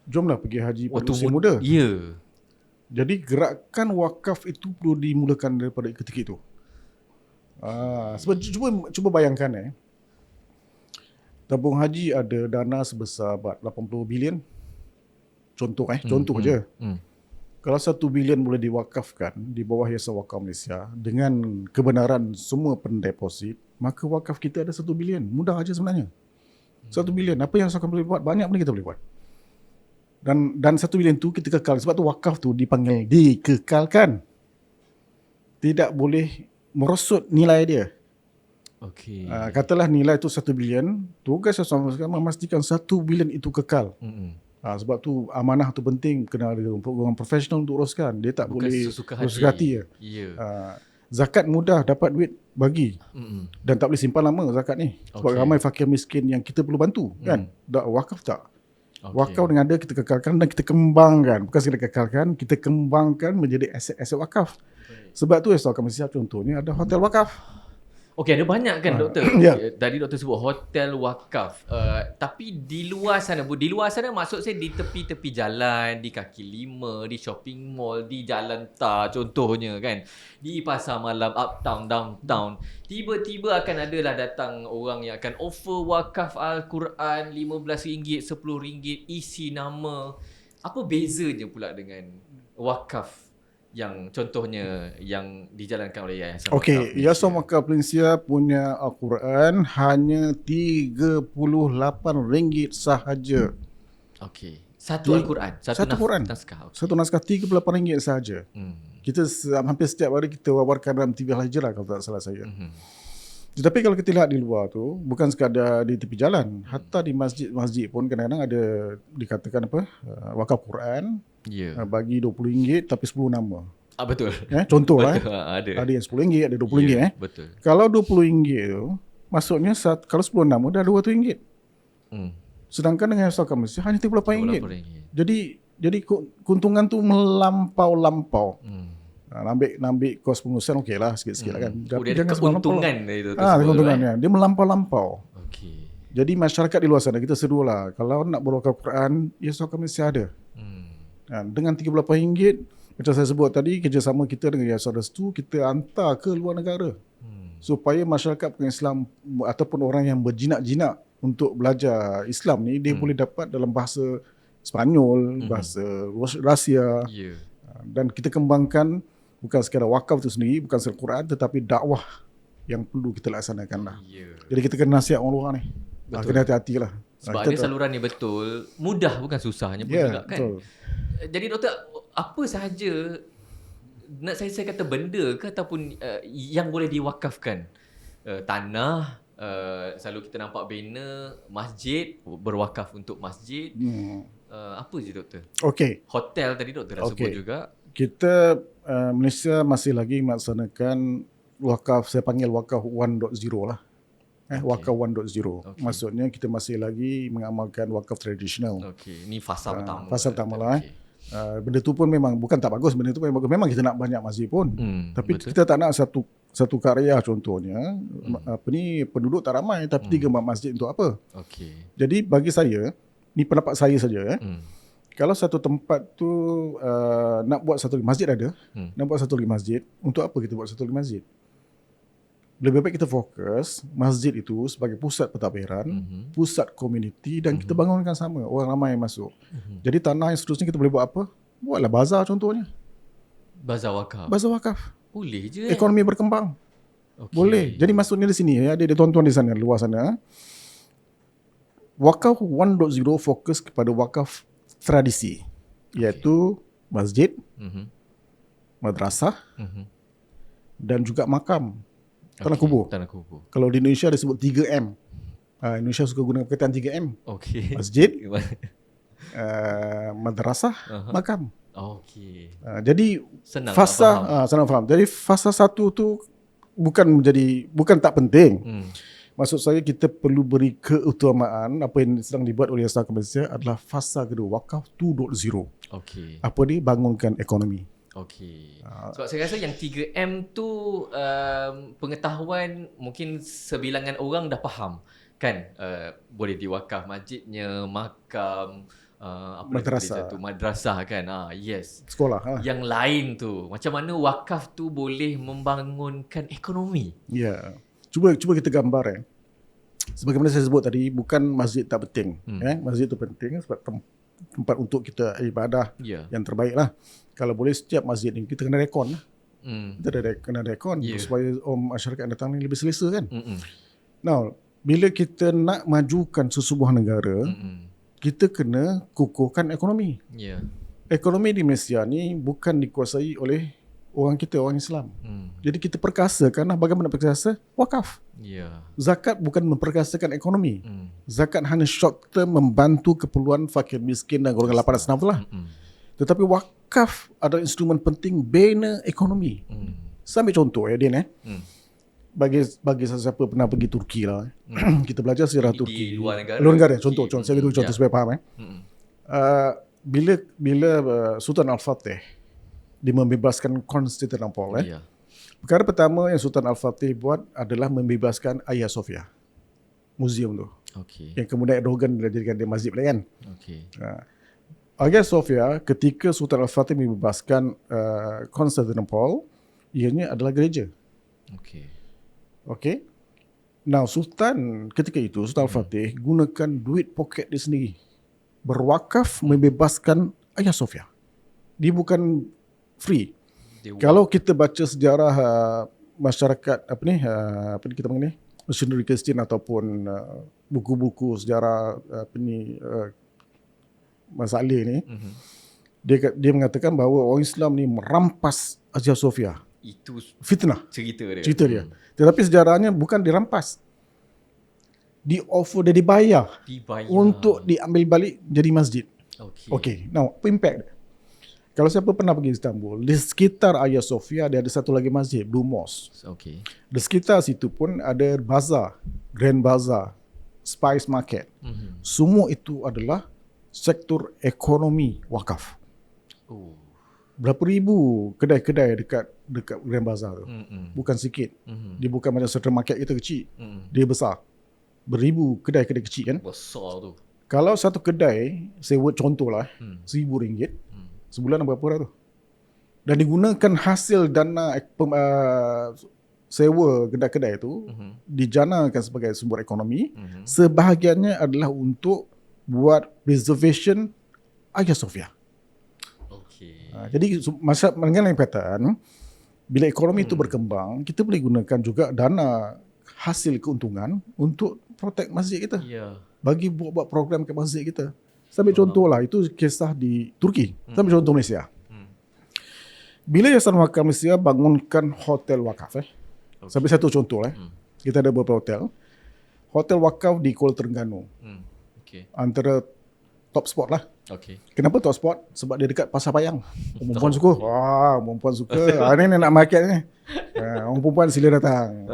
jomlah pergi haji pada usia muda. Ya. Jadi gerakan wakaf itu perlu dimulakan daripada ketika itu. Sebab cuba bayangkan tabung haji ada dana sebesar 80 bilion. Contoh je. Kalau 1 bilion boleh diwakafkan di bawah Yayasan Wakaf Malaysia dengan kebenaran semua pendeposit, maka wakaf kita ada 1 bilion. Mudah aja sebenarnya. 1 bilion. Apa yang saya boleh buat? Banyak benda kita boleh buat. Dan 1 bilion tu kita kekal. Sebab tu wakaf tu dipanggil dikekalkan. Tidak boleh merosot nilai dia. Okey. Katalah nilai tu 1 bilion, tugas saya memastikan 1 bilion itu kekal. Sebab tu amanah tu penting, kena ada orang profesional untuk uruskan. Dia tak Bukan boleh sesuka hati je. Ya. Zakat mudah dapat duit bagi. Dan tak boleh simpan lama zakat ni. Sebab ramai fakir miskin yang kita perlu bantu kan. Wakaf tak. Wakaf dengan ada kita kekalkan dan kita kembangkan. Bukan sekadar kekalkan, kita kembangkan menjadi aset-aset wakaf. Sebab tu Yayasan Wakaf Malaysia contohnya ada hotel wakaf. Okey, ada banyak kan doktor? Ya. Tadi doktor sebut hotel wakaf. Tapi di luar sana maksud saya di tepi-tepi jalan, di kaki lima, di shopping mall, di jalan tar contohnya kan. Di pasar malam, uptown, downtown. Tiba-tiba akan adalah datang orang yang akan offer wakaf Al-Quran RM15, RM10, isi nama. Apa bezanya pula dengan wakaf yang contohnya yang dijalankan oleh Yayasan Wakaf Okey, Malaysia? Yayasan Wakaf Malaysia punya Al-Quran hanya RM38 sahaja. Okey. Satu Al-Quran, Satu Quran. naskah. Okay. Satu naskah RM38 sahaja. Kita hampir setiap hari kita wawarkan dalam TV Al-Hijrah kalau tak salah saya. Tetapi kalau kita lihat di luar tu, bukan sekadar di tepi jalan, hatta di masjid-masjid pun kadang-kadang ada dikatakan wakaf Quran, bagi RM20 tapi 10 nama. Betul. Contoh betul. Ada yang RM10, ada RM20 Betul. Kalau RM20 tu, maksudnya kalau 10 nama dah RM200. Sedangkan dengan Yayasan Wakaf Malaysia hanya RM38. Jadi keuntungan tu melampau-lampau. Ambil kos pengurusan okey lah sikit-sikit lah kan. Dia ada keuntungan itu. Keuntungannya. Dia melampau-lampau. Okey. Jadi masyarakat di luar sana kita serulah kalau nak berwakaf Quran, Yayasan Wakaf Malaysia ada. Dengan RM38, macam saya sebut tadi, kerjasama kita dengan Yayasan Restu, kita hantar ke luar negara. Supaya masyarakat Islam ataupun orang yang berjinak-jinak untuk belajar Islam ni, dia boleh dapat dalam bahasa Sepanyol, bahasa Rusia. Dan kita kembangkan bukan sekadar wakaf itu sendiri, bukan sekadar Quran, tetapi dakwah yang perlu kita laksanakan lah. Jadi kita kena nasihat orang luar ni. Kena hati-hati lah. Sebab ada saluran ni betul, mudah bukan susahnya pun juga kan. Betul. Jadi doktor, apa sahaja nak saya kata benda ke ataupun yang boleh diwakafkan? Tanah, selalu kita nampak banner masjid, berwakaf untuk masjid. Apa je doktor? Okey. Hotel tadi doktor dah sebut juga. Kita Malaysia masih lagi melaksanakan wakaf, saya panggil wakaf 1.0 lah. Wakaf 1.0. Maksudnya kita masih lagi mengamalkan wakaf tradisional. Okey, ni fasa pertama. Fasa pertama lah. Benda tu pun memang bukan tak bagus, benda tu memang bagus. Memang kita nak banyak masjid pun. Tapi betul. Kita tak nak satu karya contohnya, penduduk tak ramai tapi 3 masjid untuk apa? Jadi bagi saya, ni pendapat saya saja kalau satu tempat tu nak buat satu masjid ada, nak buat satu lagi masjid, untuk apa kita buat satu lagi masjid? Lebih baik kita fokus masjid itu sebagai pusat pentadbiran, pusat komuniti dan kita bangunkan sama, orang ramai yang masuk. Jadi tanah yang seterusnya kita boleh buat apa? Buatlah bazar contohnya. Bazar wakaf. Bazar wakaf. Boleh je. Ekonomi berkembang. Okay. Boleh. Jadi maksudnya di sini ya, ada tuan-tuan di sana, luar sana. Wakaf 1.0 fokus kepada wakaf tradisi, iaitu masjid, madrasah dan juga makam, tanah kubur. Tanah kubur. Kalau di Indonesia disebut 3M. Indonesia suka guna perkataan 3M. Okay. Masjid, madrasah, makam. Okay. Jadi Senang nak fasa faham. senang faham. Jadi fasa 1 tu bukan tak penting. Maksud saya kita perlu beri keutamaan apa yang sedang dibuat oleh Asal Malaysia adalah fasa kedua, wakaf 2.0. Okay. Apa dia? Bangunkan ekonomi. Okay. Sebab saya rasa yang 3M tu pengetahuan mungkin sebilangan orang dah faham kan. Boleh diwakaf masjidnya, makam, Madrasah. madrasah kan. Yes. Sekolah. Yang lain tu, macam mana wakaf tu boleh membangunkan ekonomi? Ya. Cuba kita gambar sebagaimana saya sebut tadi, bukan masjid tak penting. Masjid tu penting sebab tempat untuk kita ibadah yang terbaik lah. Kalau boleh setiap masjid ni kita kena rekon lah. Kita kena rekon supaya masyarakat yang datang ni lebih selesa kan. Now, bila kita nak majukan sesebuah negara, kita kena kukuhkan ekonomi. Ekonomi di Malaysia ni bukan dikuasai oleh orang kita, orang Islam. Jadi kita perkasakan lah. Bagaimana perkasa? Wakaf. Zakat bukan memperkasakan ekonomi. Zakat hanya short term membantu keperluan fakir miskin dan golongan 8 dan 6 lah. Tetapi wakaf adalah instrumen penting bina ekonomi. Saya ambil contoh Din. Bagi siapa pernah pergi Turki lah. Kita belajar sejarah Turki. Di luar negara. Luar negara. Contoh. Saya beri contoh supaya faham. Bila Sultan Al-Fatih dia membebaskan Konstantinopel. Perkara pertama yang Sultan Al-Fatih buat adalah membebaskan Hagia Sophia, muzium tu. Yang kemudian Erdogan dijadikan dia masjid pula kan. Hagia Sophia ketika Sultan Al-Fatih membebaskan Konstantinopel, ianya adalah gereja. Okay. Now Sultan ketika itu, Sultan Al-Fatih gunakan duit poket dia sendiri, berwakaf membebaskan Hagia Sophia. Dia bukan free. Kalau kita baca sejarah masyarakat apa ni kita panggil ni, missionary Kristian ataupun buku-buku sejarah Mas Ali ni, dia mengatakan bahawa orang Islam ni merampas Hagia Sophia. Itu Fitnah cerita dia. Tetapi sejarahnya bukan dirampas. Di-offer, dia dibayar untuk diambil balik jadi masjid. Okay. Now, apa impact dia? Kalau siapa pernah pergi Istanbul, di sekitar Hagia Sophia ada satu lagi masjid, Blue Mosque. Di sekitar situ pun ada bazar, Grand Bazaar, Spice Market. Semua itu adalah sektor ekonomi wakaf. Berapa ribu kedai-kedai dekat Grand Bazaar tu. Bukan sikit. Dia bukan macam Central Market kita kecil. Dia besar. Beribu kedai-kedai kecil kan. Besar tu. Kalau satu kedai, sewa contohlah, RM1,000. Sebulan berapa dah tu? Dan digunakan hasil dana sewa kedai-kedai itu dijanakan sebagai sumber ekonomi. Sebahagiannya adalah untuk buat reservation Hagia Sophia. Jadi dengan lain perkataan, bila ekonomi itu berkembang, kita boleh gunakan juga dana hasil keuntungan untuk protect masjid kita. Bagi buat program ke masjid kita. Saya ambil contoh lah, itu kisah di Turki. Saya ambil contoh Malaysia. Bila Yayasan Wakaf Malaysia bangunkan hotel wakaf. Sampai satu contoh kita ada beberapa hotel. Hotel wakaf di Kuala Terengganu. Antara top spot lah. Kenapa top spot? Sebab dia dekat Pasar Payang. Perempuan suka. Wah, perempuan suka. Ini nak market ni. Orang perempuan sila datang.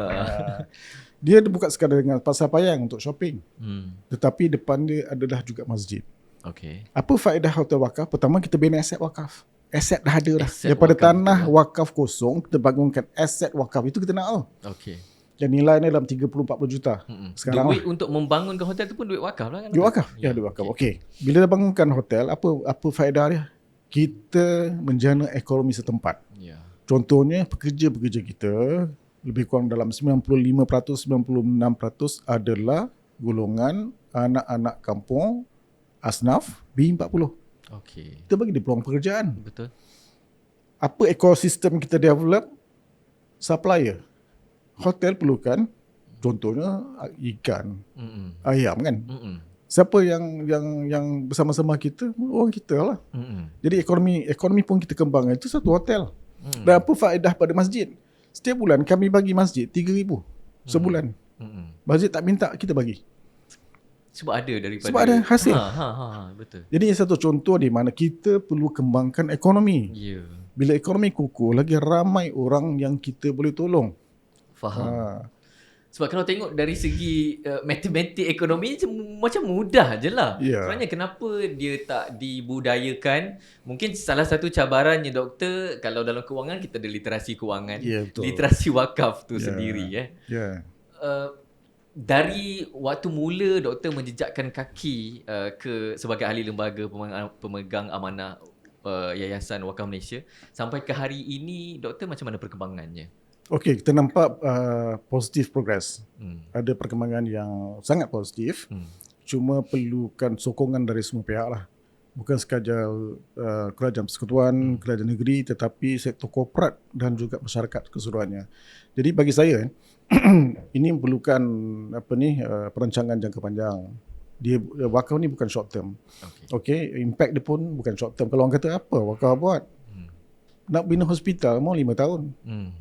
Dia buka sekadar dengan Pasar Payang untuk shopping. Tetapi depan dia adalah juga masjid. Apa faedah hotel wakaf? Pertama, kita bina aset wakaf. Aset dah ada dah. Daripada tanah wakaf kosong, kita bangunkan aset wakaf. Itu kita nak. Dan nilainya dalam 30-40 juta. Sekarang duit untuk membangunkan hotel tu pun duit wakaf lah kan? Duit wakaf? Ya, duit wakaf. Okey. Bila dah bangunkan hotel, apa faedah dia? Kita menjana ekonomi setempat. Contohnya, pekerja-pekerja kita, lebih kurang dalam 95%, 96% adalah golongan anak-anak kampung, asnaf, B40. Kita bagi dia peluang pekerjaan. apa ekosistem kita develop, supplier. Hotel perlukan contohnya ikan, ayam kan. Siapa yang bersama-sama kita? Orang kita lah. Jadi ekonomi pun kita kembangkan. Itu satu hotel. Dan apa faedah pada masjid? Setiap bulan kami bagi masjid 3,000 sebulan. Masjid tak minta, kita bagi. Sebab ada daripada Sebab ada hasil. Betul. Jadi ini satu contoh di mana kita perlu kembangkan ekonomi. Ya. Bila ekonomi kukuh, lagi ramai orang yang kita boleh tolong. Faham. Sebab kalau tengok dari segi matematik ekonomi macam mudah je lah. Ya. Sebenarnya kenapa dia tak dibudayakan? Mungkin salah satu cabarannya doktor, kalau dalam kewangan kita ada literasi kewangan. Ya, betul. Literasi wakaf tu Ya. sendiri. Ya. Dari waktu mula doktor menjejakkan kaki sebagai ahli lembaga pemegang amanah Yayasan Wakaf Malaysia, sampai ke hari ini doktor macam mana perkembangannya? Okey, kita nampak positif progress. Ada perkembangan yang sangat positif. Cuma perlukan sokongan dari semua pihak lah. Bukan sekadar kerajaan persekutuan, kerajaan negeri, tetapi sektor korporat dan juga masyarakat keseluruhannya. Jadi bagi saya ini memerlukan perancangan jangka panjang. Dia wakaf ni bukan short term. Okey, impact dia pun bukan short term. Kalau orang kata apa wakaf buat? Nak bina hospital mau 5 tahun.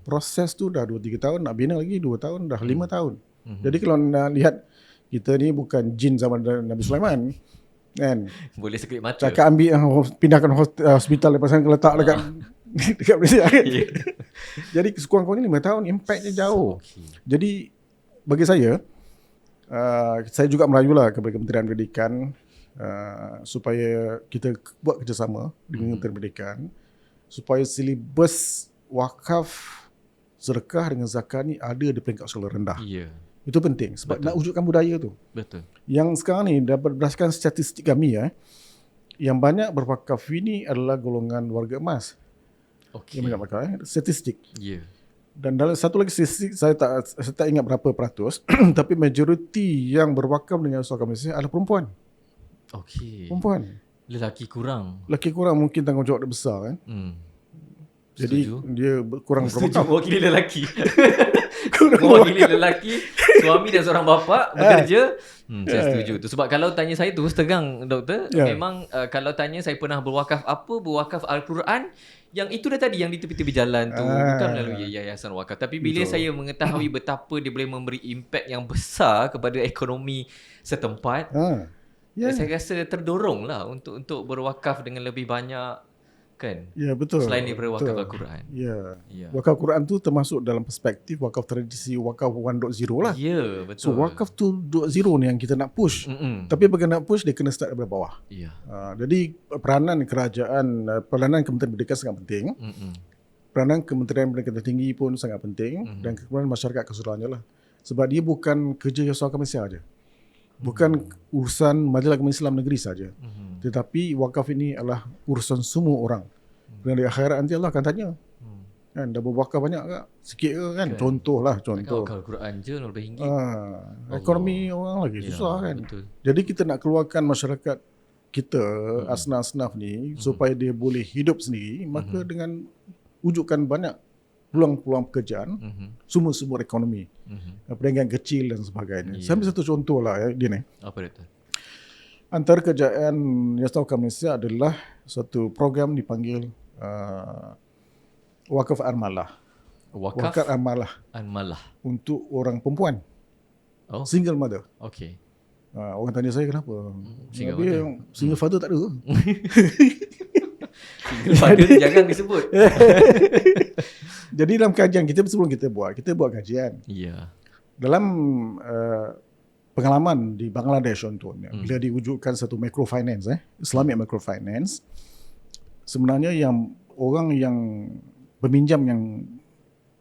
Proses tu dah 2-3 tahun, nak bina lagi 2 tahun, dah 5 tahun. Jadi kalau nak lihat, kita ni bukan jin zaman Nabi Sulaiman. Kan? Boleh sekelip mata. Cakap ambil pindahkan hospital lepas sana letak dekat dekat Malaysia kan. Yeah. Jadi sekurang-kurangnya 5 tahun, impact dia jauh. Jadi bagi saya juga merayulah kepada Kementerian Pendidikan supaya kita buat kerjasama dengan Kementerian Pendidikan supaya silibus wakaf, sedekah dengan zakat ni ada di peringkat sekolah rendah. Ya. Itu penting sebab nak wujudkan budaya tu. Betul. Yang sekarang ni berdasarkan statistik kami yang banyak berwakaf ini adalah golongan warga emas. Okey. Yang banyak wakaf statistik. Ya. Dan dalam satu lagi statistik saya tak ingat berapa peratus tapi majoriti yang berwakaf dengan Wakaf Malaysia adalah perempuan. Okey. Perempuan. Lelaki kurang. Lelaki kurang mungkin tanggungjawab dia besar kan. Jadi Setuju. dia kurang Setuju, berwakaf. mewakili lelaki. Kurang Mewakili lelaki, suami dan seorang bapa bekerja. Saya Ya. setuju tu. Sebab kalau tanya saya terus terang doktor, Ya. memang kalau tanya saya pernah berwakaf apa, berwakaf Al-Quran, yang itu dah tadi yang di tepi-tepi jalan tu, bukan melalui yayasan wakaf. Tapi bila Betul. saya mengetahui betapa dia boleh memberi impak yang besar kepada ekonomi setempat, Ya. saya rasa terdorong lah untuk berwakaf dengan lebih banyak, kan? Ya betul. Selain daripada wakaf Betul. Al-Quran. Ya. Ya. Wakaf Quran tu termasuk dalam perspektif wakaf tradisi, wakaf 1.0 lah. Ya, betul. So wakaf tu 2.0 ni yang kita nak push. Tapi bagi nak push dia kena start daripada bawah. Ya. Jadi peranan kerajaan, peranan Kementerian Pendidikan sangat penting. Peranan Kementerian Pendidikan Tinggi pun sangat penting dan kemudian masyarakat keseluruhannya lah. Sebab dia bukan kerja Yayasan Wakaf Malaysia saja. Bukan urusan Majlis Agama Islam negeri saja. Tetapi wakaf ini adalah urusan semua orang. Dan di akhirat nanti Allah akan tanya. Kan dah berwakaf banyak ke? Sikit ke kan? Contohlah, contoh. Wakaf Al-Quran je RM12. Ekonomi orang lagi susah kan. Betul. Jadi kita nak keluarkan masyarakat kita, asnaf-asnaf ni supaya dia boleh hidup sendiri, maka dengan wujudkan banyak peluang-peluang pekerjaan, sumber-sumber ekonomi, perdagangan kecil dan sebagainya. Saya ambil satu contoh lah Din. Apa doktor? Antara kerjaan Yayasan Wakaf Malaysia adalah satu program dipanggil Wakaf Armalah. Wakaf Armalah Armalah. untuk orang perempuan, Oh, single mother. okey. Orang tanya saya kenapa? Single Habis mother. single father tak ada. Single father jangan disebut. Jadi dalam kajian kita sebelum kita buat kajian. Ya. Dalam pengalaman di Bangladesh contohnya, bila diwujudkan satu microfinance, Islamic microfinance, sebenarnya yang orang yang peminjam yang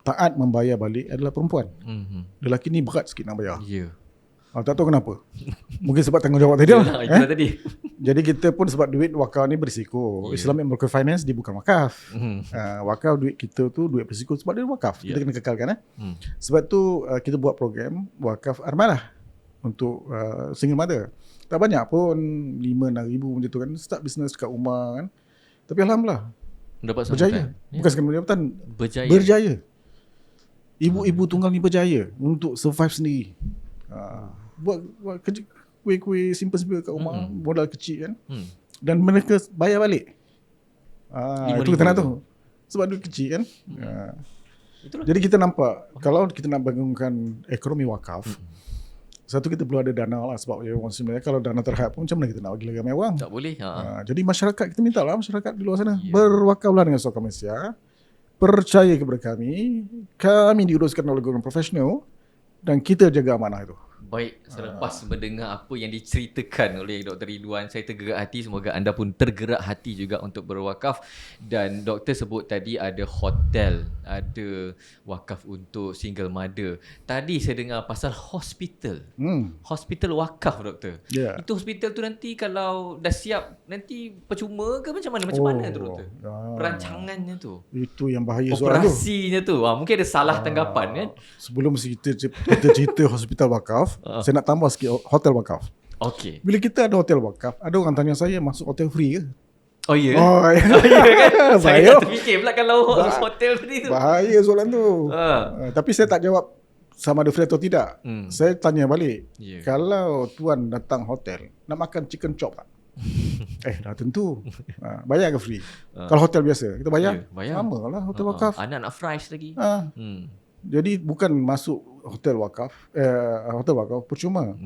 taat membayar balik adalah perempuan. Lelaki ni berat sikit nak bayar. Ya. Tak tahu kenapa. Mungkin sebab tanggungjawab tadi lah. Itulah tadi. Jadi kita pun sebab duit wakaf ni berisiko. Islamic microfinance dia bukan wakaf. Wakaf duit kita tu duit berisiko sebab dia wakaf. Kita kena kekalkan. Sebab tu kita buat program wakaf Armalah untuk single mother. Tak banyak pun 5-6 ribu macam tu kan. Start bisnes kat rumah kan. Tapi Alhamdulillah Mendapat Berjaya. sambutan. Bukan sekadar jabatan, Berjaya. berjaya. Ibu-ibu tunggal ni berjaya untuk survive sendiri. Buat kerja kuih-kuih simple-simple kat rumah, modal kecil kan. Dan mereka bayar balik. Itu kita nak tahu. Sebab duit kecil kan. Itulah. Jadi kita nampak kalau kita nak bangunkan ekonomi wakaf, satu kita perlu ada dana lah, sebab orang sebenarnya kalau dana terhad pun macam mana kita nak bagi lagi ramai orang. Tak boleh. Jadi masyarakat, kita minta lah masyarakat di luar sana berwakaflah dengan Suaka Malaysia, percaya kepada kami diuruskan oleh golongan profesional dan kita jaga amanah itu. Baik, selepas mendengar apa yang diceritakan oleh Dr. Ridwan, saya tergerak hati. Semoga anda pun tergerak hati juga untuk berwakaf. Dan doktor sebut tadi ada hotel, ada wakaf untuk single mother. Tadi saya dengar pasal hospital. Hospital wakaf, doktor. Ya. Itu hospital tu nanti kalau dah siap, nanti percuma ke macam mana? Macam mana tu, doktor? Perancangannya tu. Itu yang bahaya soalan tu. Operasinya tu. Mungkin ada salah tanggapan kan? Sebelum kita cerita hospital wakaf, saya nak tambah sikit hotel wakaf. Okey. Bila kita ada hotel wakaf, ada orang tanya saya masuk hotel free ke? Oh ya? Oh, ya. Oh ya kan? Saya Bahaya. tak terfikir pula kalau hotel tadi tu. Bahaya soalan tu. Ha. Tapi saya tak jawab sama ada free atau tidak. Saya tanya balik. Ya. Kalau tuan datang hotel, nak makan chicken chop tak? Dah tentu. Bayar ke free? Kalau hotel biasa, kita bayar? Ya, bayar. Sama lah hotel wakaf. Anak nak fries lagi. Jadi bukan masuk hotel wakaf percuma.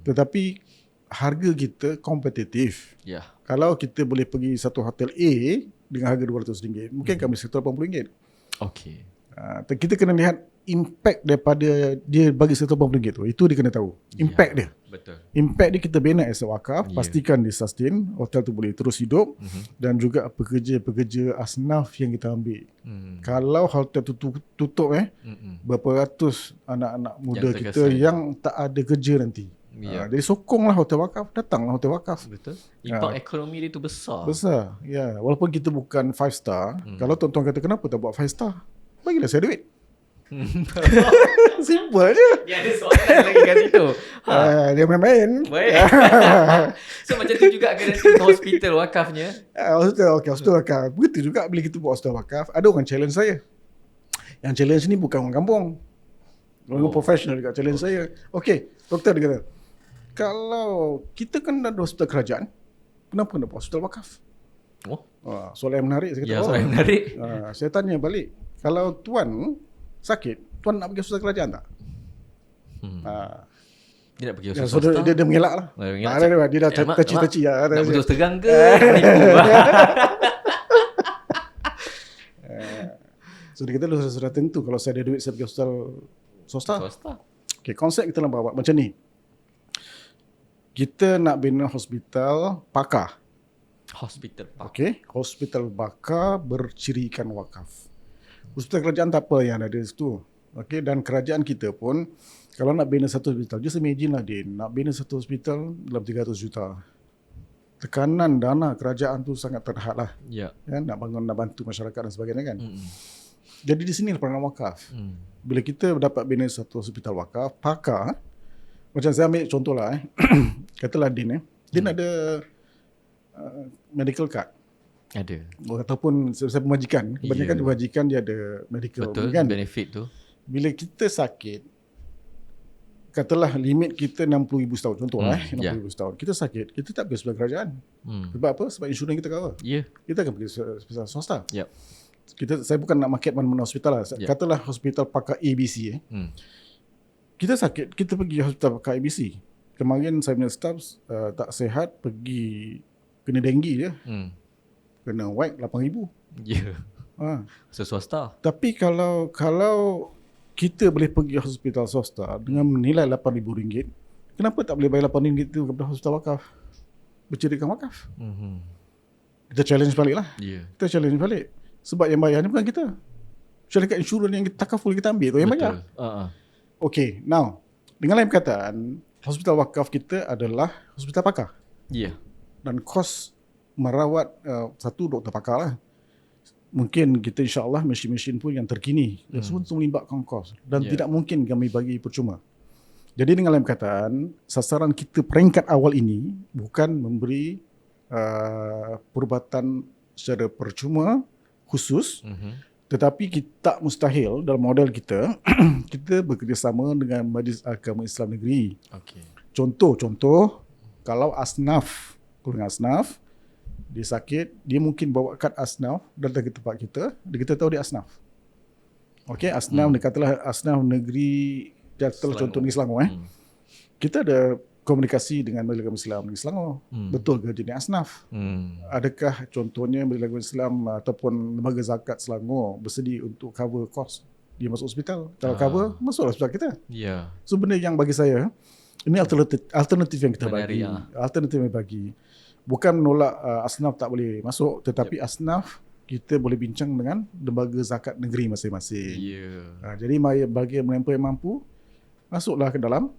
Tetapi harga kita kompetitif. Ya. Kalau kita boleh pergi satu hotel A dengan harga RM200, mungkin kami RM180. Okey. Kita kena lihat impact daripada dia bagi RM180 tu. Itu dia kena tahu. Impact dia. Betul. Impact dia kita bina as a wakaf, pastikan dia sustain, hotel tu boleh terus hidup dan juga pekerja-pekerja asnaf yang kita ambil. Kalau hotel tu tutup berapa ratus anak-anak muda Yang kita yang tak ada kerja nanti. Jadi sokonglah hotel wakaf, datanglah hotel wakaf. Betul. Impak ekonomi dia tu besar. Besar. Ya, walaupun kita bukan 5 star, kalau tuan-tuan kata kenapa tak buat 5 star? Bagilah saya duit. Simple je. Dia ada soalan lagi kat situ. Dia main-main. Baik. So macam tu juga ke nanti hospital wakafnya. Hospital wakaf. Begitu juga bila kita buat hospital wakaf, ada orang challenge saya. Yang challenge ni bukan orang kampung. Orang profesional juga challenge saya. Okey, doktor dia kata, kalau kita kan ada hospital kerajaan, kenapa nak buat hospital wakaf? Soalan yang menarik. Saya kata, Soalan yang menarik. Saya tanya balik, kalau tuan sakit, tuan nak pergi hospital kerajaan tak? Dia nak pergi So hospital. dia mengelak lah. Dia dah terci-terci lah. Nak putus tegang ke? So dia kata sudah tentu kalau saya ada duit saya pergi hospital swasta. Okay, konsep kita nak buat macam ni. Kita nak bina hospital pakar. Hospital pakar. Okay, hospital pakar bercirikan wakaf. Hospital kerajaan tak apa yang ada di situ. Okay, dan kerajaan kita pun kalau nak bina satu hospital, just imagine lah Din, nak bina satu hospital dalam 300 juta. Tekanan dana kerajaan tu sangat terhad lah. Ya. Nak bangun, nak bantu masyarakat dan sebagainya kan. Jadi di sini peranan wakaf. Bila kita dapat bina satu hospital wakaf, pakar, macam saya ambil contoh lah, katalah Din, Din ada medical card. Ada. Ataupun saya pemajikan. Kebanyakan pemajikan dia ada medical. Betul, kan? benefit tu. Bila kita sakit, katalah limit kita 60,000 setahun. Contohlah 60,000 setahun. Kita sakit, kita tak pergi hospital kerajaan. Sebab apa? Sebab insurans kita cover. Ya. Kita akan pergi hospital swasta. Yep. Saya bukan nak market mana-mana hospital lah. Katalah hospital pakar ABC. Kita sakit, kita pergi hospital pakar ABC. Kemarin saya punya staff tak sihat, pergi kena denggi je. Kena whack 8,000. Ya. Swasta. Tapi kalau kita boleh pergi hospital swasta dengan nilai RM8,000, kenapa tak boleh bayar RM8,000 itu kepada hospital wakaf? Bercirikan wakaf. Kita challenge balik lah. Kita challenge balik. Sebab yang bayar ni bukan kita. Syarikat insurans yang takaful kita ambil tu yang bayar. Okay, now dengan lain perkataan, hospital wakaf kita adalah hospital pakar. Ya. Dan kos merawat satu doktor pakar lah. Mungkin kita insyaAllah mesin-mesin pun yang terkini. Semua itu melibatkan kos. Dan tidak mungkin kami bagi percuma. Jadi dengan lain perkataan, sasaran kita peringkat awal ini bukan memberi perubatan secara percuma, khusus. Tetapi kita tak mustahil dalam model kita kita bekerjasama dengan Majlis Agama Islam Negeri. Okey. Contoh, kalau asnaf, golongan asnaf, dia sakit, dia mungkin bawa kad asnaf datang ke tempat kita, kita tahu dia asnaf. Okey, asnaf, dia katalah asnaf negeri, jatuh contoh negeri Selangor. Kita ada komunikasi dengan Majlis Agama Islam Negeri Selangor. Betul ke jenis asnaf? Adakah contohnya Majlis Agama Islam ataupun Lembaga Zakat Selangor bersedia untuk cover kos dia masuk hospital? Kalau cover, masuklah hospital kita. Ya. So benda yang bagi saya, ini alternatif yang kita Menarik, bagi. Alternatif yang bagi. Bukan menolak asnaf tak boleh masuk, tetapi asnaf kita boleh bincang dengan lembaga zakat negeri masing-masing. Jadi bagi mereka yang mampu, masuklah ke dalam,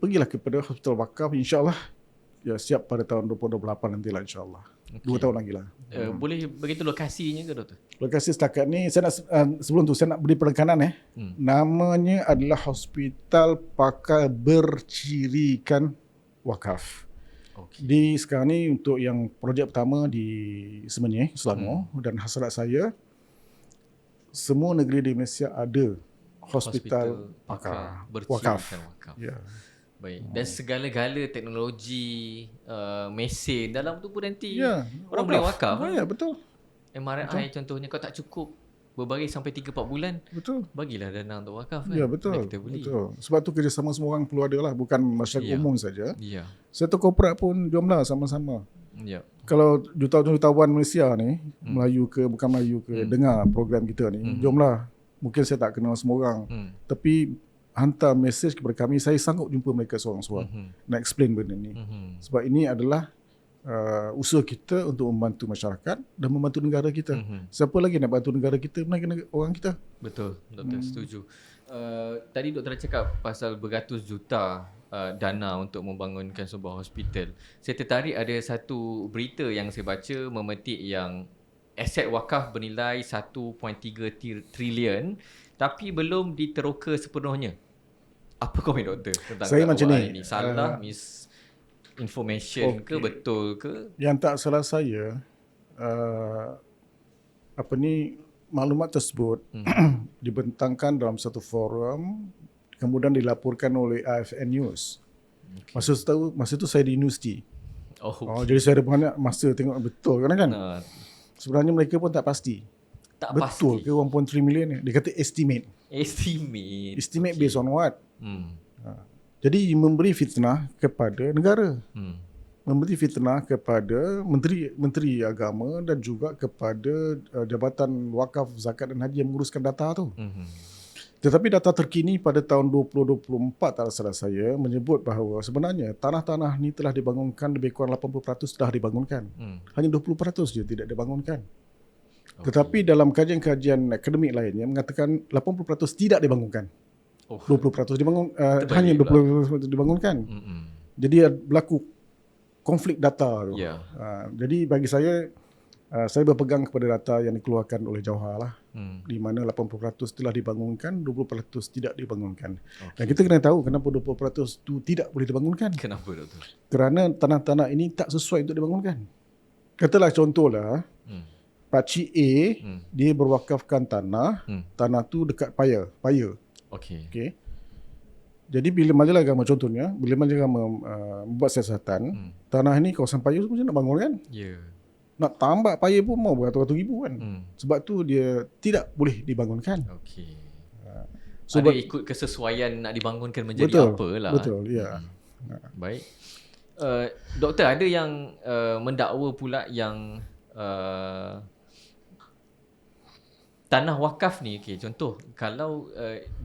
pergilah kepada hospital wakaf, insyaAllah ya siap pada tahun 2028 nantilah insyaAllah. 2 tahun lagi lah. Boleh beritahu lokasinya ke doktor? Lokasi setakat ni, saya nak, sebelum tu saya nak beri penekanan. Namanya adalah Hospital Pakar Bercirikan Wakaf. Di sekarang ni untuk yang projek pertama di Semenyih, Selangor, dan hasrat saya semua negeri di Malaysia ada hospital pakar wakaf. Ya. Baik. Dan segala-gala teknologi mesin dalam tu pun nanti orang wakaf. boleh wakaf. Ya, betul. MRI contohnya kau tak cukup berbaris sampai 3-4 bulan. Betul. Bagilah dana untuk wakaf kan. Ya, betul. Kita beli. Betul. Sebab tu kerjasama semua orang perlu ada lah, bukan masyarakat umum saja. Ya. Sektor korporat pun jomlah sama-sama. Ya. Kalau jutawan Malaysia ni, Melayu ke bukan Melayu ke, dengar program kita ni, jomlah. Mungkin saya tak kenal semua orang, tapi hantar mesej kepada kami, saya sanggup jumpa mereka seorang-seorang nak explain benda ni. Sebab ini adalah usaha kita untuk membantu masyarakat dan membantu negara kita. Siapa lagi nak bantu negara kita melainkan orang kita? Betul, doktor setuju. Tadi doktor cakap pasal beratus juta dana untuk membangunkan sebuah hospital. Saya tertarik ada satu berita yang saya baca memetik yang aset wakaf bernilai 1.3 trilion tapi belum diteroka sepenuhnya. Apa komen doktor tentang saya macam ni? Salah, misinformation ke betul ke? Yang tak salah saya, maklumat tersebut dibentangkan dalam satu forum, kemudian dilaporkan oleh AFN News. Masa tu saya di universiti. Jadi saya ada banyak masa tengok betul kan? Sebenarnya mereka pun tak pasti. Betul ke 1.3 million ni? Dia kata estimate. Estimate based on what? Jadi memberi fitnah kepada negara. Memberi fitnah kepada menteri agama dan juga kepada Jabatan Wakaf, Zakat dan Haji yang menguruskan data tu. Tetapi data terkini pada tahun 2024 tak salah saya menyebut bahawa sebenarnya tanah-tanah ni telah dibangunkan lebih kurang 80% telah dibangunkan. Hanya 20% je tidak dibangunkan. Tetapi dalam kajian-kajian akademik lainnya mengatakan 80% tidak dibangunkan. 20% dibangun, hanya 20% dibangunkan. Jadi berlaku konflik data tu. Jadi bagi saya berpegang kepada data yang dikeluarkan oleh Jauhar lah. Di mana 80% telah dibangunkan, 20% tidak dibangunkan. Dan kita kena tahu kenapa 20% itu tidak boleh dibangunkan. Kenapa doktor? Kerana tanah-tanah ini tak sesuai untuk dibangunkan. Katalah contohlah, Pakcik A, dia berwakafkan tanah tu dekat Paya. Okey. Jadi bila Majlis Agama contohnya, bila Majlis Agama membuat siasatan, tanah ni kawasan Paya semua nak bangun kan? Nak tambah Paya pun mau beratus-ratus ribu kan? Sebab tu dia tidak boleh dibangunkan. So, ada ikut kesesuaian nak dibangunkan menjadi apalah. Betul, ya. Baik. Doktor, ada yang mendakwa pula yang tanah wakaf ni, contoh kalau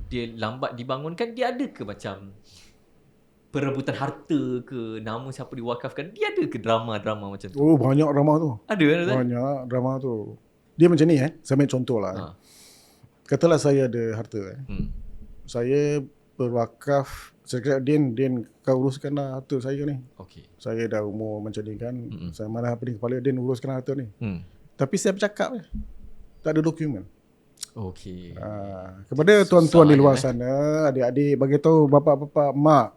dia lambat dibangunkan, dia ada ke macam perebutan harta ke, nama siapa diwakafkan, dia ada ke drama-drama macam tu? Oh, banyak drama tu. Ada? Banyak drama tu. Dia macam ni saya ambil contoh lah. Katalah saya ada harta. Saya berwakaf, saya kata Din kau uruskan lah harta saya ni. Saya dah umur macam ni kan, saya mana apa di kepala, Din uruskan harta ni. Tapi saya bercakap tak ada dokumen. Kepada tuan-tuan di luar sana, adik-adik, bagi tahu bapa-bapa, mak,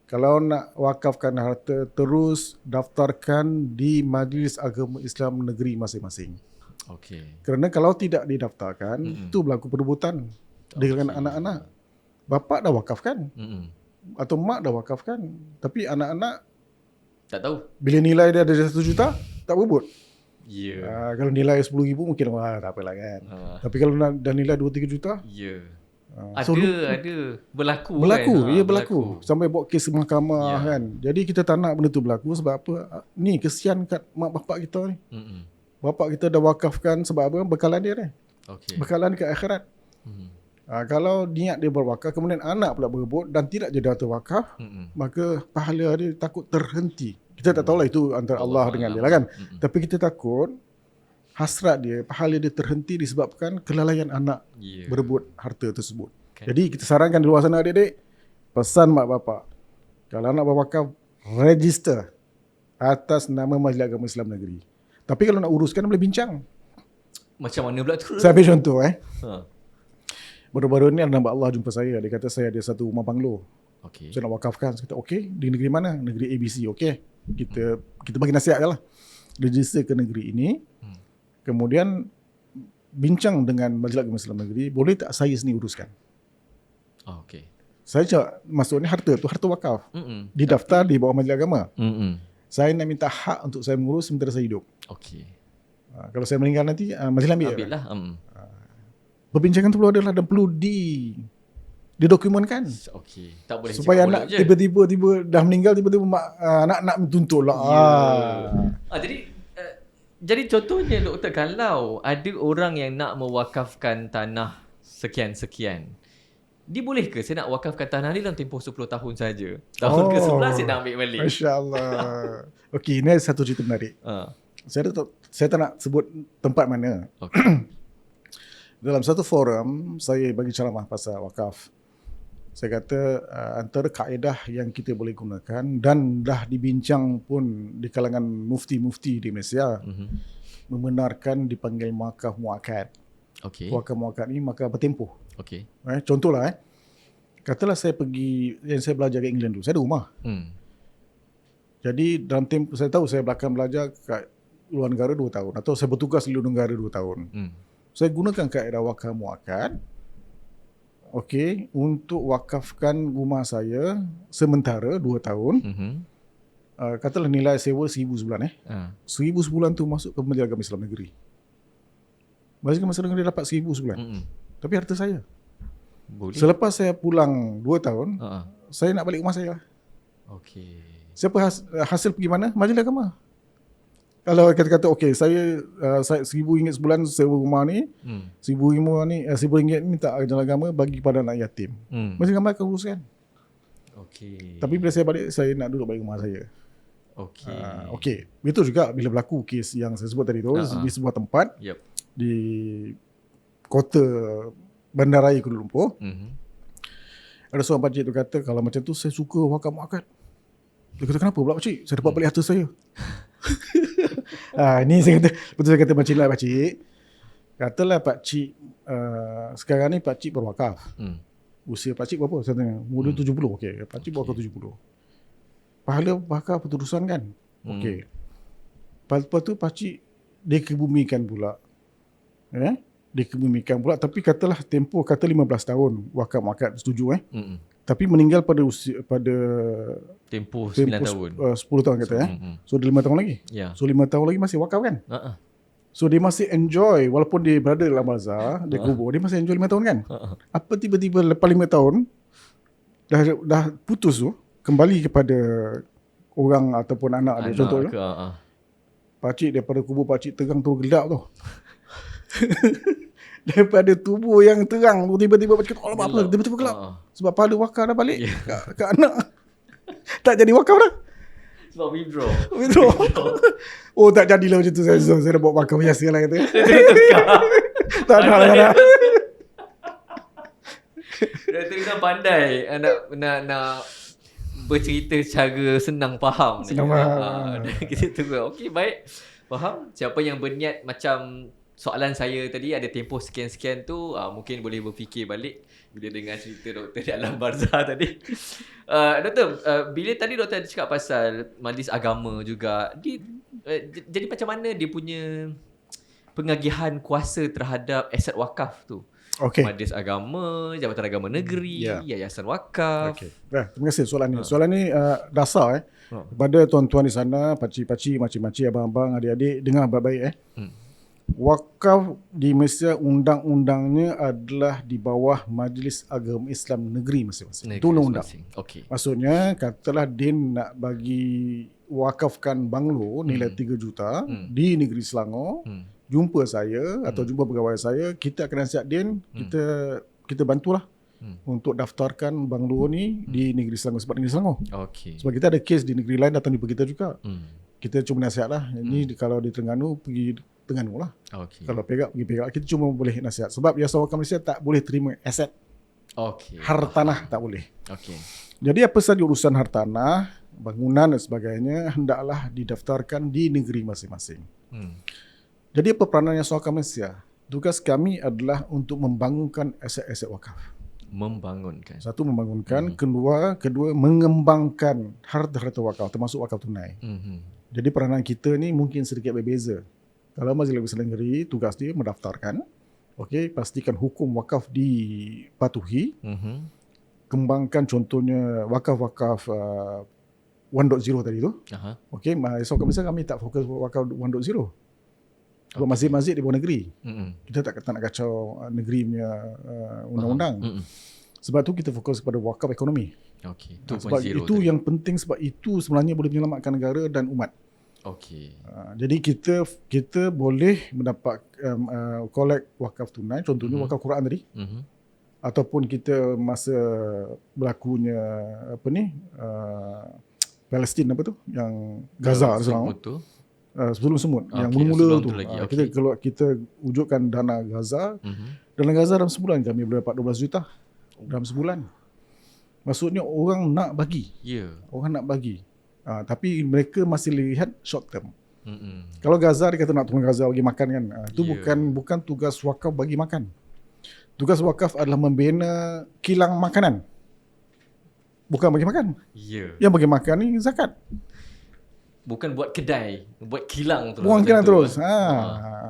kalau nak wakafkan harta, terus daftarkan di Majlis Agama Islam Negeri masing-masing. Okey. Kerana kalau tidak didaftarkan, itu berlaku perebutan di kalangan anak-anak. Bapa dah wakafkan atau mak dah wakafkan, tapi anak-anak Tak tahu. bila nilai dia ada 1 juta, tak berebut. Ya. Kalau nilai 10,000 mungkin tak apalah kan. Tapi kalau dah nilai 2-3 juta, Ya. so Ada berlaku kan? ya berlaku. Sampai bawa kes ke mahkamah Ya. kan. Jadi kita tak nak benda tu berlaku sebab apa? Ni kesian kat mak bapak kita ni. Bapak kita dah wakafkan sebab apa? Bekalan dia ni. Okey. Bekalan ke akhirat. Kalau niat dia berwakaf, kemudian anak pula berebut dan tidak jadi harta wakaf, maka pahala dia takut terhenti. Kita tak tahulah itu antara Allah dengan dia lah kan. Tapi kita takut hasrat dia, pahala dia terhenti disebabkan kelalaian anak berebut harta tersebut. Jadi kita sarankan di luar sana adik-adik, pesan mak bapak, kalau anak berwakaf, register atas nama Majlis Agama Islam Negeri. Tapi kalau nak uruskan boleh bincang. Macam mana pula tu? Saya ambil contoh Ha. Baru-baru ni ada hamba Allah jumpa saya. Dia kata saya ada satu rumah banglo. Okey. Saya nak wakafkan. Saya kata okey, di negeri mana? Negeri ABC. Okey. Kita bagi nasihat je lah. Register ke negeri ini. Kemudian bincang dengan Majlis Agama Islam Negeri, boleh tak saya sendiri uruskan? Okey. Saya cakap, maksudnya harta tu harta wakaf. Didaftar di bawah Majlis Agama. Saya nak minta hak untuk saya mengurus sementara saya hidup. Okey. Kalau saya meninggal nanti, Majlis ambil. Ambil lah. Perbincangan tu perlu adalah dan perlu didokumenkan. Okey. Tak boleh Supaya cakap anak mulut je. tiba-tiba dah meninggal, tiba-tiba anak nak tuntut lah. Jadi contohnya doktor, kalau ada orang yang nak mewakafkan tanah sekian-sekian, dia boleh ke saya nak wakafkan tanah ni dalam tempoh 10 tahun saja? Tahun ke-11 saya nak ambil balik. Masya-Allah. Okey, ini ada satu cerita menarik. Saya tak nak sebut tempat mana. Okey. Dalam satu forum, saya bagi ceramah pasal wakaf. Saya kata antara kaedah yang kita boleh gunakan dan dah dibincang pun di kalangan mufti-mufti di Malaysia, membenarkan dipanggil wakaf muakkad. Okey. Wakaf muakkad ni maka bertempoh. Okey. Contohlah katalah saya pergi, yang saya belajar ke England dulu, saya ada rumah. Jadi dalam tempoh, saya tahu saya akan belajar kat luar negara 2 tahun atau saya bertugas di luar negara 2 tahun. Saya gunakan kaedah wakaf muakkad, okey, untuk wakafkan rumah saya sementara 2 tahun. Katalah nilai sewa 1,000 sebulan 1,000 sebulan tu masuk ke Majlis Agama Islam Negeri. Majlis Agama Islam Negeri dapat 1,000 sebulan. Tapi harta saya. Boleh. Selepas saya pulang 2 tahun, saya nak balik rumah saya. Okey. Siapa hasil pergi mana? Majlis Agama. Kalau kata-kata okey, saya RM1,000 sebulan sewa rumah ni, RM1,000 ni tak Majlis Agama bagi kepada anak yatim. Majlis Agama akan uruskan. Okey. Tapi bila saya balik, saya nak duduk balik rumah saya. Okey. Okey. Betul juga bila berlaku kes yang saya sebut tadi tu di sebuah tempat di kota Bandaraya Kuala Lumpur. Ada seorang pakcik tu kata, kalau macam tu saya suka wakaf muakkad. Dia kata, kenapa pula pakcik? Saya dapat balik harta saya. Ni saya kata, betul saya kata pakcik lah pakcik. Katalah pakcik sekarang ni pakcik berwakaf. Usia pakcik berapa? Saya tanya, muda 70. Okey, pakcik berwakaf 70. Pahala wakaf keterusan kan? Okey. Lepas tu pakcik dikebumikan pula. Dikebumikan pula, tapi katalah tempoh 15 tahun wakaf muakkad, setuju tapi meninggal pada usia, pada tempoh 9 tahun. 10 tahun kata So dia 5 tahun lagi. So 5 tahun lagi masih wakaf kan? So dia masih enjoy walaupun dia berada dalam bazar, dia kubur, dia masih enjoy 5 tahun kan? Apa tiba-tiba lepas 5 tahun dah putus tu, kembali kepada orang ataupun anak dia contohnya. Pakcik daripada kubur pakcik terang tu gelap tu. Daripada tubuh yang terang tu tiba-tiba pakcik kata, alamak apa? Tiba-tiba gelap. Sebab pahala wakaf dah balik ke anak. Tak jadi wakaf dah. Sebab withdraw. Oh tak jadilah macam tu. Saya dah buat wakaf biasa lah kata. Tak nak. Doktor Rizal pandai nak bercerita secara senang faham. Senang faham. Kita tunggu. Okey, baik. Faham? Siapa yang berniat macam soalan saya tadi ada tempoh sekian-sekian tu, mungkin boleh berfikir balik bila dengar cerita doktor dalam barzah tadi. Doktor, bila tadi doktor cakap pasal majlis agama juga, jadi macam mana dia punya pengagihan kuasa terhadap aset wakaf tu. Okey. Majlis Agama, Jabatan Agama Negeri, Ya. Yayasan Wakaf. Okey. Terima kasih soalan ni. Soalan ni dasar kepada tuan-tuan di sana, pakcik-pakcik, makcik-makcik, abang-abang, adik-adik, dengar baik-baik Wakaf di Malaysia undang-undangnya adalah di bawah Majlis Agama Islam Negeri masing-masing. Itu undang-undang. Okey. Maksudnya katalah Din nak bagi wakafkan banglo nilai 3 juta di negeri Selangor, jumpa saya atau jumpa pegawai saya, kita akan nasihat Din, kita bantulah untuk daftarkan banglo ni di negeri Selangor sebab negeri Selangor. Okey. Sebab kita ada kes di negeri lain datang jumpa kita juga. Kita cuma nasihatlah. Ini kalau di Terengganu pergi Terengganu lah. Okey. Kalau Perak pergi Perak. Kita cuma boleh nasihat. Sebab Yayasan Wakaf Malaysia tak boleh terima aset Okey. hartanah, tak boleh. Okey. Jadi apa sahaja urusan hartanah, bangunan dan sebagainya hendaklah didaftarkan di negeri masing-masing. Jadi apa peranan Yayasan Wakaf Malaysia? Tugas kami adalah untuk membangunkan aset-aset wakaf. Membangunkan. Satu, membangunkan. Kedua, mengembangkan harta-harta wakaf, termasuk wakaf tunai. Jadi peranan kita ni mungkin sedikit berbeza. Kalau Majlis Besar Negeri, tugas dia mendaftarkan. Okey, pastikan hukum wakaf dipatuhi. Kembangkan contohnya wakaf-wakaf 1.0 tadi tu. Okey, Yayasan Wakaf Malaysia kami tak fokus wakaf 1.0. Sebab masjid-masjid di bawah negeri. Kita tak nak kacau negeri punya undang-undang. Sebab tu kita fokus kepada wakaf ekonomi. Okey. Sebab itu yang penting, sebab itu sebenarnya boleh menyelamatkan negara dan umat. Okey. Jadi kita boleh mendapat collect wakaf tunai, contohnya wakaf Quran tadi. Ataupun kita masa berlakunya Palestin apa tu, yang Gaza sekarang. Sebelum semut yang mula-mula tu kita wujudkan dana Gaza. Dana Gaza dalam sebulan kami boleh dapat 12 juta dalam sebulan. Maksudnya orang nak bagi. Orang nak bagi. Tapi mereka masih lihat short term. Kalau Gaza dia kata nak tolong Gaza bagi makan kan. Itu bukan tugas wakaf bagi makan. Tugas wakaf adalah membina kilang makanan. Bukan bagi makan. Yang bagi makan ni zakat. Bukan buat kedai, buat kilang tu. Buang kilang terus.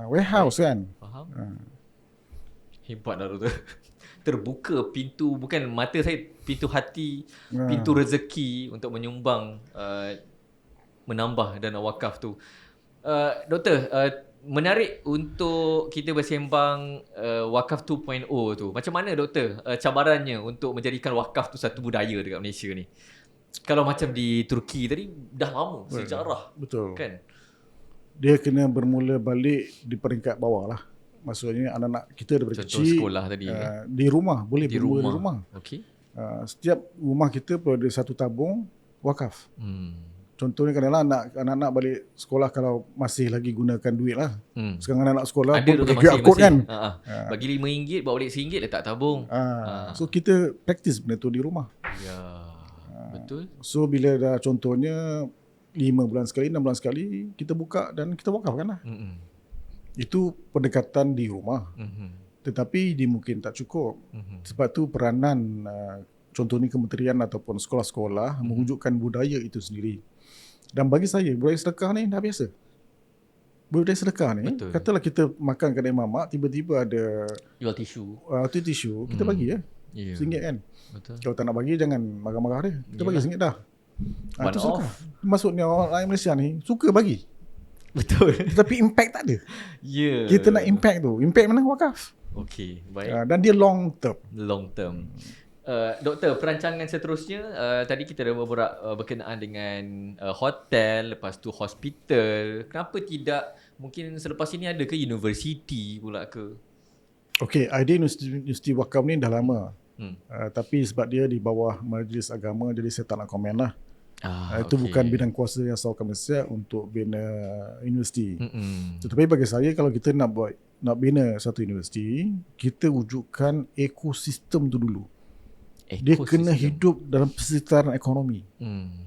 Warehouse kan. Faham? Hebat dah tu. Terbuka pintu, bukan mata saya, pintu hati, pintu rezeki untuk menyumbang, menambah dana wakaf tu. Doktor, menarik untuk kita bersembang wakaf 2.0 tu. Macam mana doktor cabarannya untuk menjadikan wakaf tu satu budaya dekat Malaysia ni? Kalau macam di Turki tadi dah lama sejarah. Betul. Kan? Dia kena bermula balik di peringkat bawah lah. Maksudnya anak-anak kita daripada Contoh kecil sekolah tadi. di rumah, boleh bermula di rumah. Okey. Setiap rumah kita perlu ada satu tabung wakaf. Contohnya kadang-kadang anak-anak balik sekolah kalau masih lagi gunakan duit lah. Sekarang anak-anak sekolah ada pun tu pakai QR code kan. Bagi RM5 bawa balik RM1 letak tabung. So kita praktis benda tu di rumah. Ya. Betul. So bila dah contohnya 5 bulan sekali, 6 bulan sekali, kita buka dan kita wakafkan lah. Itu pendekatan di rumah. Tetapi dia mungkin tak cukup. Sebab tu peranan contohnya kementerian ataupun sekolah-sekolah mewujudkan budaya itu sendiri. Dan bagi saya, budaya sedekah ni dah biasa. Budaya sedekah ni, betul. Katalah kita makan kedai mamak, tiba-tiba ada Jual tisu. tisu, kita bagi RM1 kan. Betul. Kalau tak nak bagi, jangan marah-marah dia. Kita bagi RM1 dah. One Itu off. sedekah. Maksudnya orang Malaysia ni suka bagi. Betul. Tetapi impact tak ada. Ya. Kita nak impact tu. Impact mana? Wakaf. Okey, baik. Dan dia long term. Long term. Doktor, perancangan seterusnya tadi kita dah berborak berkenaan dengan hotel, lepas tu hospital. Kenapa tidak mungkin selepas ini ada ke universiti pula ke? Okey, idea Universiti Wakaf ni dah lama. Tapi sebab dia di bawah Majlis Agama, jadi saya tak nak komen lah. Itu bukan bidang kuasa yang Yayasan Wakaf Malaysia untuk bina universiti. Tetapi bagi saya, kalau kita nak bina satu universiti, kita wujudkan ekosistem tu dulu. Dia kena hidup dalam persekitaran ekonomi.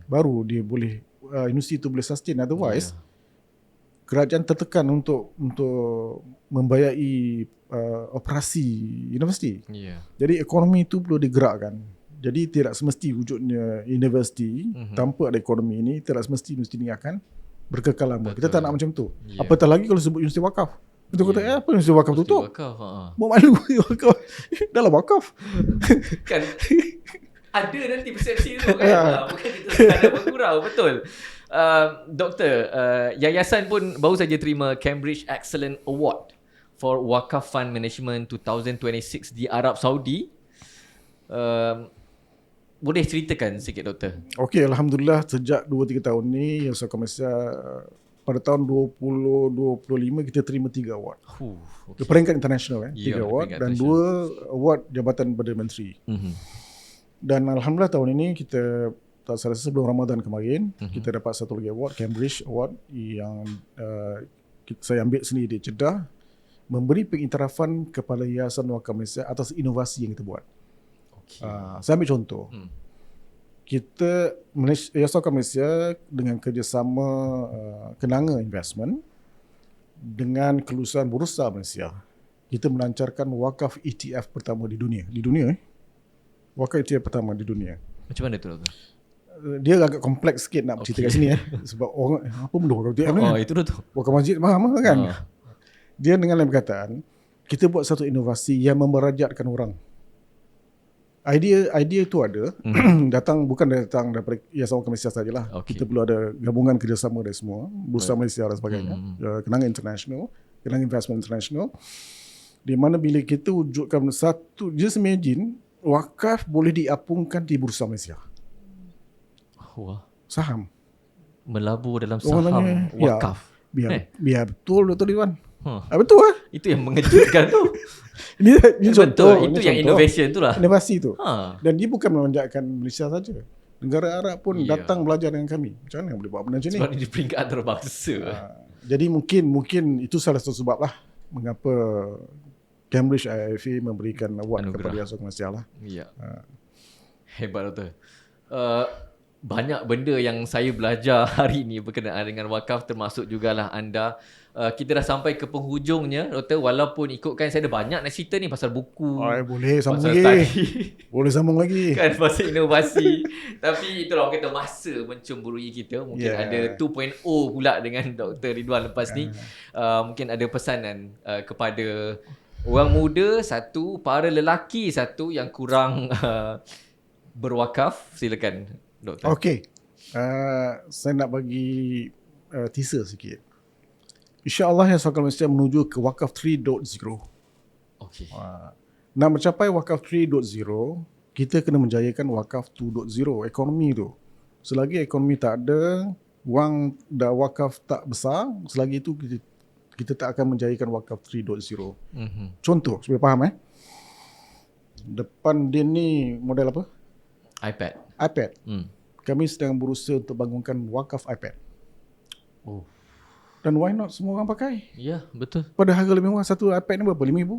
Baru dia boleh universiti tu boleh sustain. Otherwise, kerajaan tertekan untuk membayari operasi universiti. Jadi ekonomi itu perlu digerakkan. Jadi tidak semesti wujudnya universiti tanpa ada ekonomi ini, tidak semesti universiti ini akan berkekal lama. Kita tak nak macam tu. Apatah lagi kalau sebut universiti wakaf. Betul kata apa mesti wakaf tutup? Wakaf. Buat malu wakaf. Dalam wakaf. Kan ada nanti persepsi tu kan. Bukan itu ada bergurau. Betul. Doktor, yayasan pun baru saja terima Cambridge Excellent Award for Wakaf Fund Management 2026 di Arab Saudi. Boleh ceritakan sikit doktor? Okey, alhamdulillah sejak 2-3 tahun ni Yayasan Wakaf Malaysia pada tahun 2025 kita terima 3 award. Okay. Peringkat international 3 Ya, award peringkat dan international. 2 award Jabatan Perdana Menteri. Dan alhamdulillah tahun ini kita tak salah sebelum Ramadan kemarin kita dapat satu lagi award, Cambridge Award yang saya ambil sendiri di Jeddah, memberi pengiktirafan kepada Yayasan Wakaf Malaysia atas inovasi yang kita buat. Okay. Saya ambil contoh. Kita Yayasan Wakaf Malaysia dengan kerjasama Kenanga Investment dengan kelulusan Bursa Malaysia, kita melancarkan wakaf ETF pertama di dunia. Wakaf ETF pertama di dunia. Macam mana tu doktor? Dia agak kompleks sikit nak bercerita kat sini sebab orang apa benda wakaf ETF ni? Itu tu. Wakaf masjid faham kan? Dia dengan lain perkataan, kita buat satu inovasi yang memerajatkan orang. Idea itu ada bukan datang daripada Yayasan Wakaf Malaysia sajalah. Okay. Kita perlu ada gabungan kerjasama dari semua, Bursa Malaysia dan sebagainya, Kenanga International, Kenanga Investment International, di mana bila kita wujudkan satu, just imagine wakaf boleh diapungkan di Bursa Malaysia. Wah. Saham. Melabur dalam Orang saham tanya, wakaf. Biar betul Dr. Ridwan. Betul lah. Itu yang mengejutkan tu. Ini contoh. Betul. Itu yang innovation tu lah. Inovasi tu. Dan dia bukan memanjakan Malaysia saja. Negara Arab pun datang belajar dengan kami. Macam mana boleh buat benda macam ni? Sebab ini di peringkat antarabangsa. Jadi mungkin itu salah satu sebab lah mengapa Cambridge IIFA memberikan award kepada Yayasan Wakaf Malaysia lah. Ya. Hebat doktor. Banyak benda yang saya belajar hari ini berkenaan dengan wakaf, termasuk jugalah anda. Kita dah sampai ke penghujungnya doktor, walaupun ikutkan saya ada banyak nak cerita ni pasal buku, boleh sambung pasal lagi. study. Boleh sambung lagi. Kan pasal inovasi. Tapi itulah orang kata masa mencemburui kita. Mungkin ada 2.0 pula dengan Dr. Ridwan lepas ni. Mungkin ada pesanan kepada orang muda satu, para lelaki satu yang kurang berwakaf. Silakan doktor. Okey. Saya nak bagi teaser sikit. InsyaAllah Yayasan Wakaf Malaysia menuju ke Wakaf 3.0. Okey. Nak mencapai Wakaf 3.0, kita kena menjayakan Wakaf 2.0, ekonomi tu. Selagi ekonomi tak ada, wang dah wakaf tak besar, selagi itu kita tak akan menjayakan Wakaf 3.0. Contoh, supaya faham depan dia ni model apa? iPad. Kami sedang berusaha untuk bangunkan Wakaf iPad. Dan why not semua orang pakai? Ya, betul. Pada harga lebih murah, satu iPad ni berapa? RM5,000?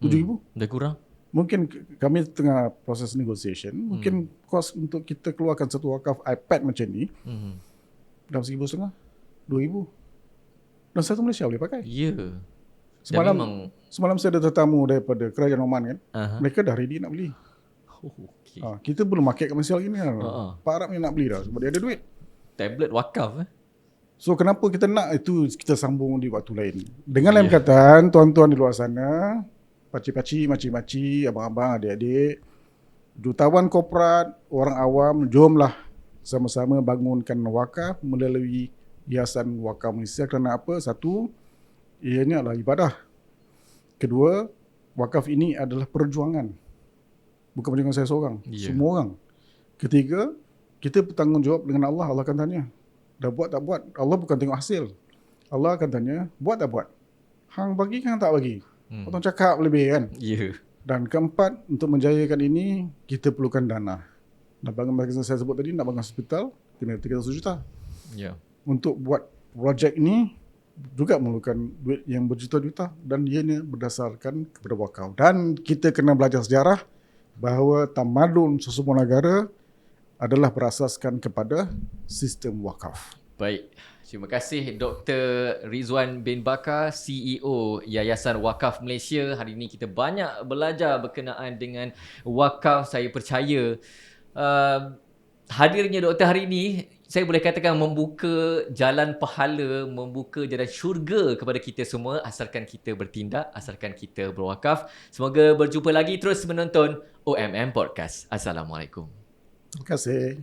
RM7,000? Dah kurang. Mungkin kami tengah proses negotiation. Mungkin kos untuk kita keluarkan satu wakaf iPad macam ni dalam RM1,500, RM2,000. Dan satu Malaysia boleh pakai. Ya. Semalam saya ada tetamu daripada kerajaan Oman kan. Mereka dah ready nak beli. Okay. Kita belum market kat Malaysia lagi ni. Pak Arab ni nak beli dah sebab dia ada duit. Tablet wakaf So kenapa kita nak itu, kita sambung di waktu lain. Dengan lain perkataan, tuan-tuan di luar sana, pakcik-pakcik, makcik-makcik, abang-abang, adik-adik, jutawan korporat, orang awam, jomlah sama-sama bangunkan wakaf melalui Yayasan Wakaf Malaysia. Kerana apa? Satu, ianya adalah ibadah. Kedua, wakaf ini adalah perjuangan. Bukan perjuangan saya seorang, semua orang. Ketiga, kita bertanggungjawab dengan Allah. Allah akan tanya, dah buat tak buat? Allah bukan tengok hasil. Allah akan tanya, buat tak buat? Hang bagi kan tak bagi? Potong cakap lebih kan? Ya. Dan keempat, untuk menjayakan ini, kita perlukan dana. Nak bangun, macam saya sebut tadi, nak bangun hospital, kena 300 juta. Ya. Untuk buat projek ini, juga memerlukan duit yang berjuta-juta. Dan ianya berdasarkan kepada wakaf. Dan kita kena belajar sejarah bahawa tamadun sesebuah negara adalah berasaskan kepada sistem wakaf. Baik. Terima kasih Dr. Rizwan bin Bakar, CEO Yayasan Wakaf Malaysia. Hari ini kita banyak belajar berkenaan dengan wakaf. Saya percaya hadirnya doktor hari ini saya boleh katakan membuka jalan pahala, membuka jalan syurga kepada kita semua asalkan kita bertindak, asalkan kita berwakaf. Semoga berjumpa lagi, terus menonton OMM Podcast. Assalamualaikum. Terima kasih.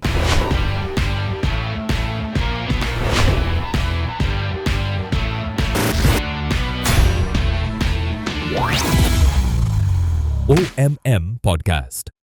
OMM Podcast.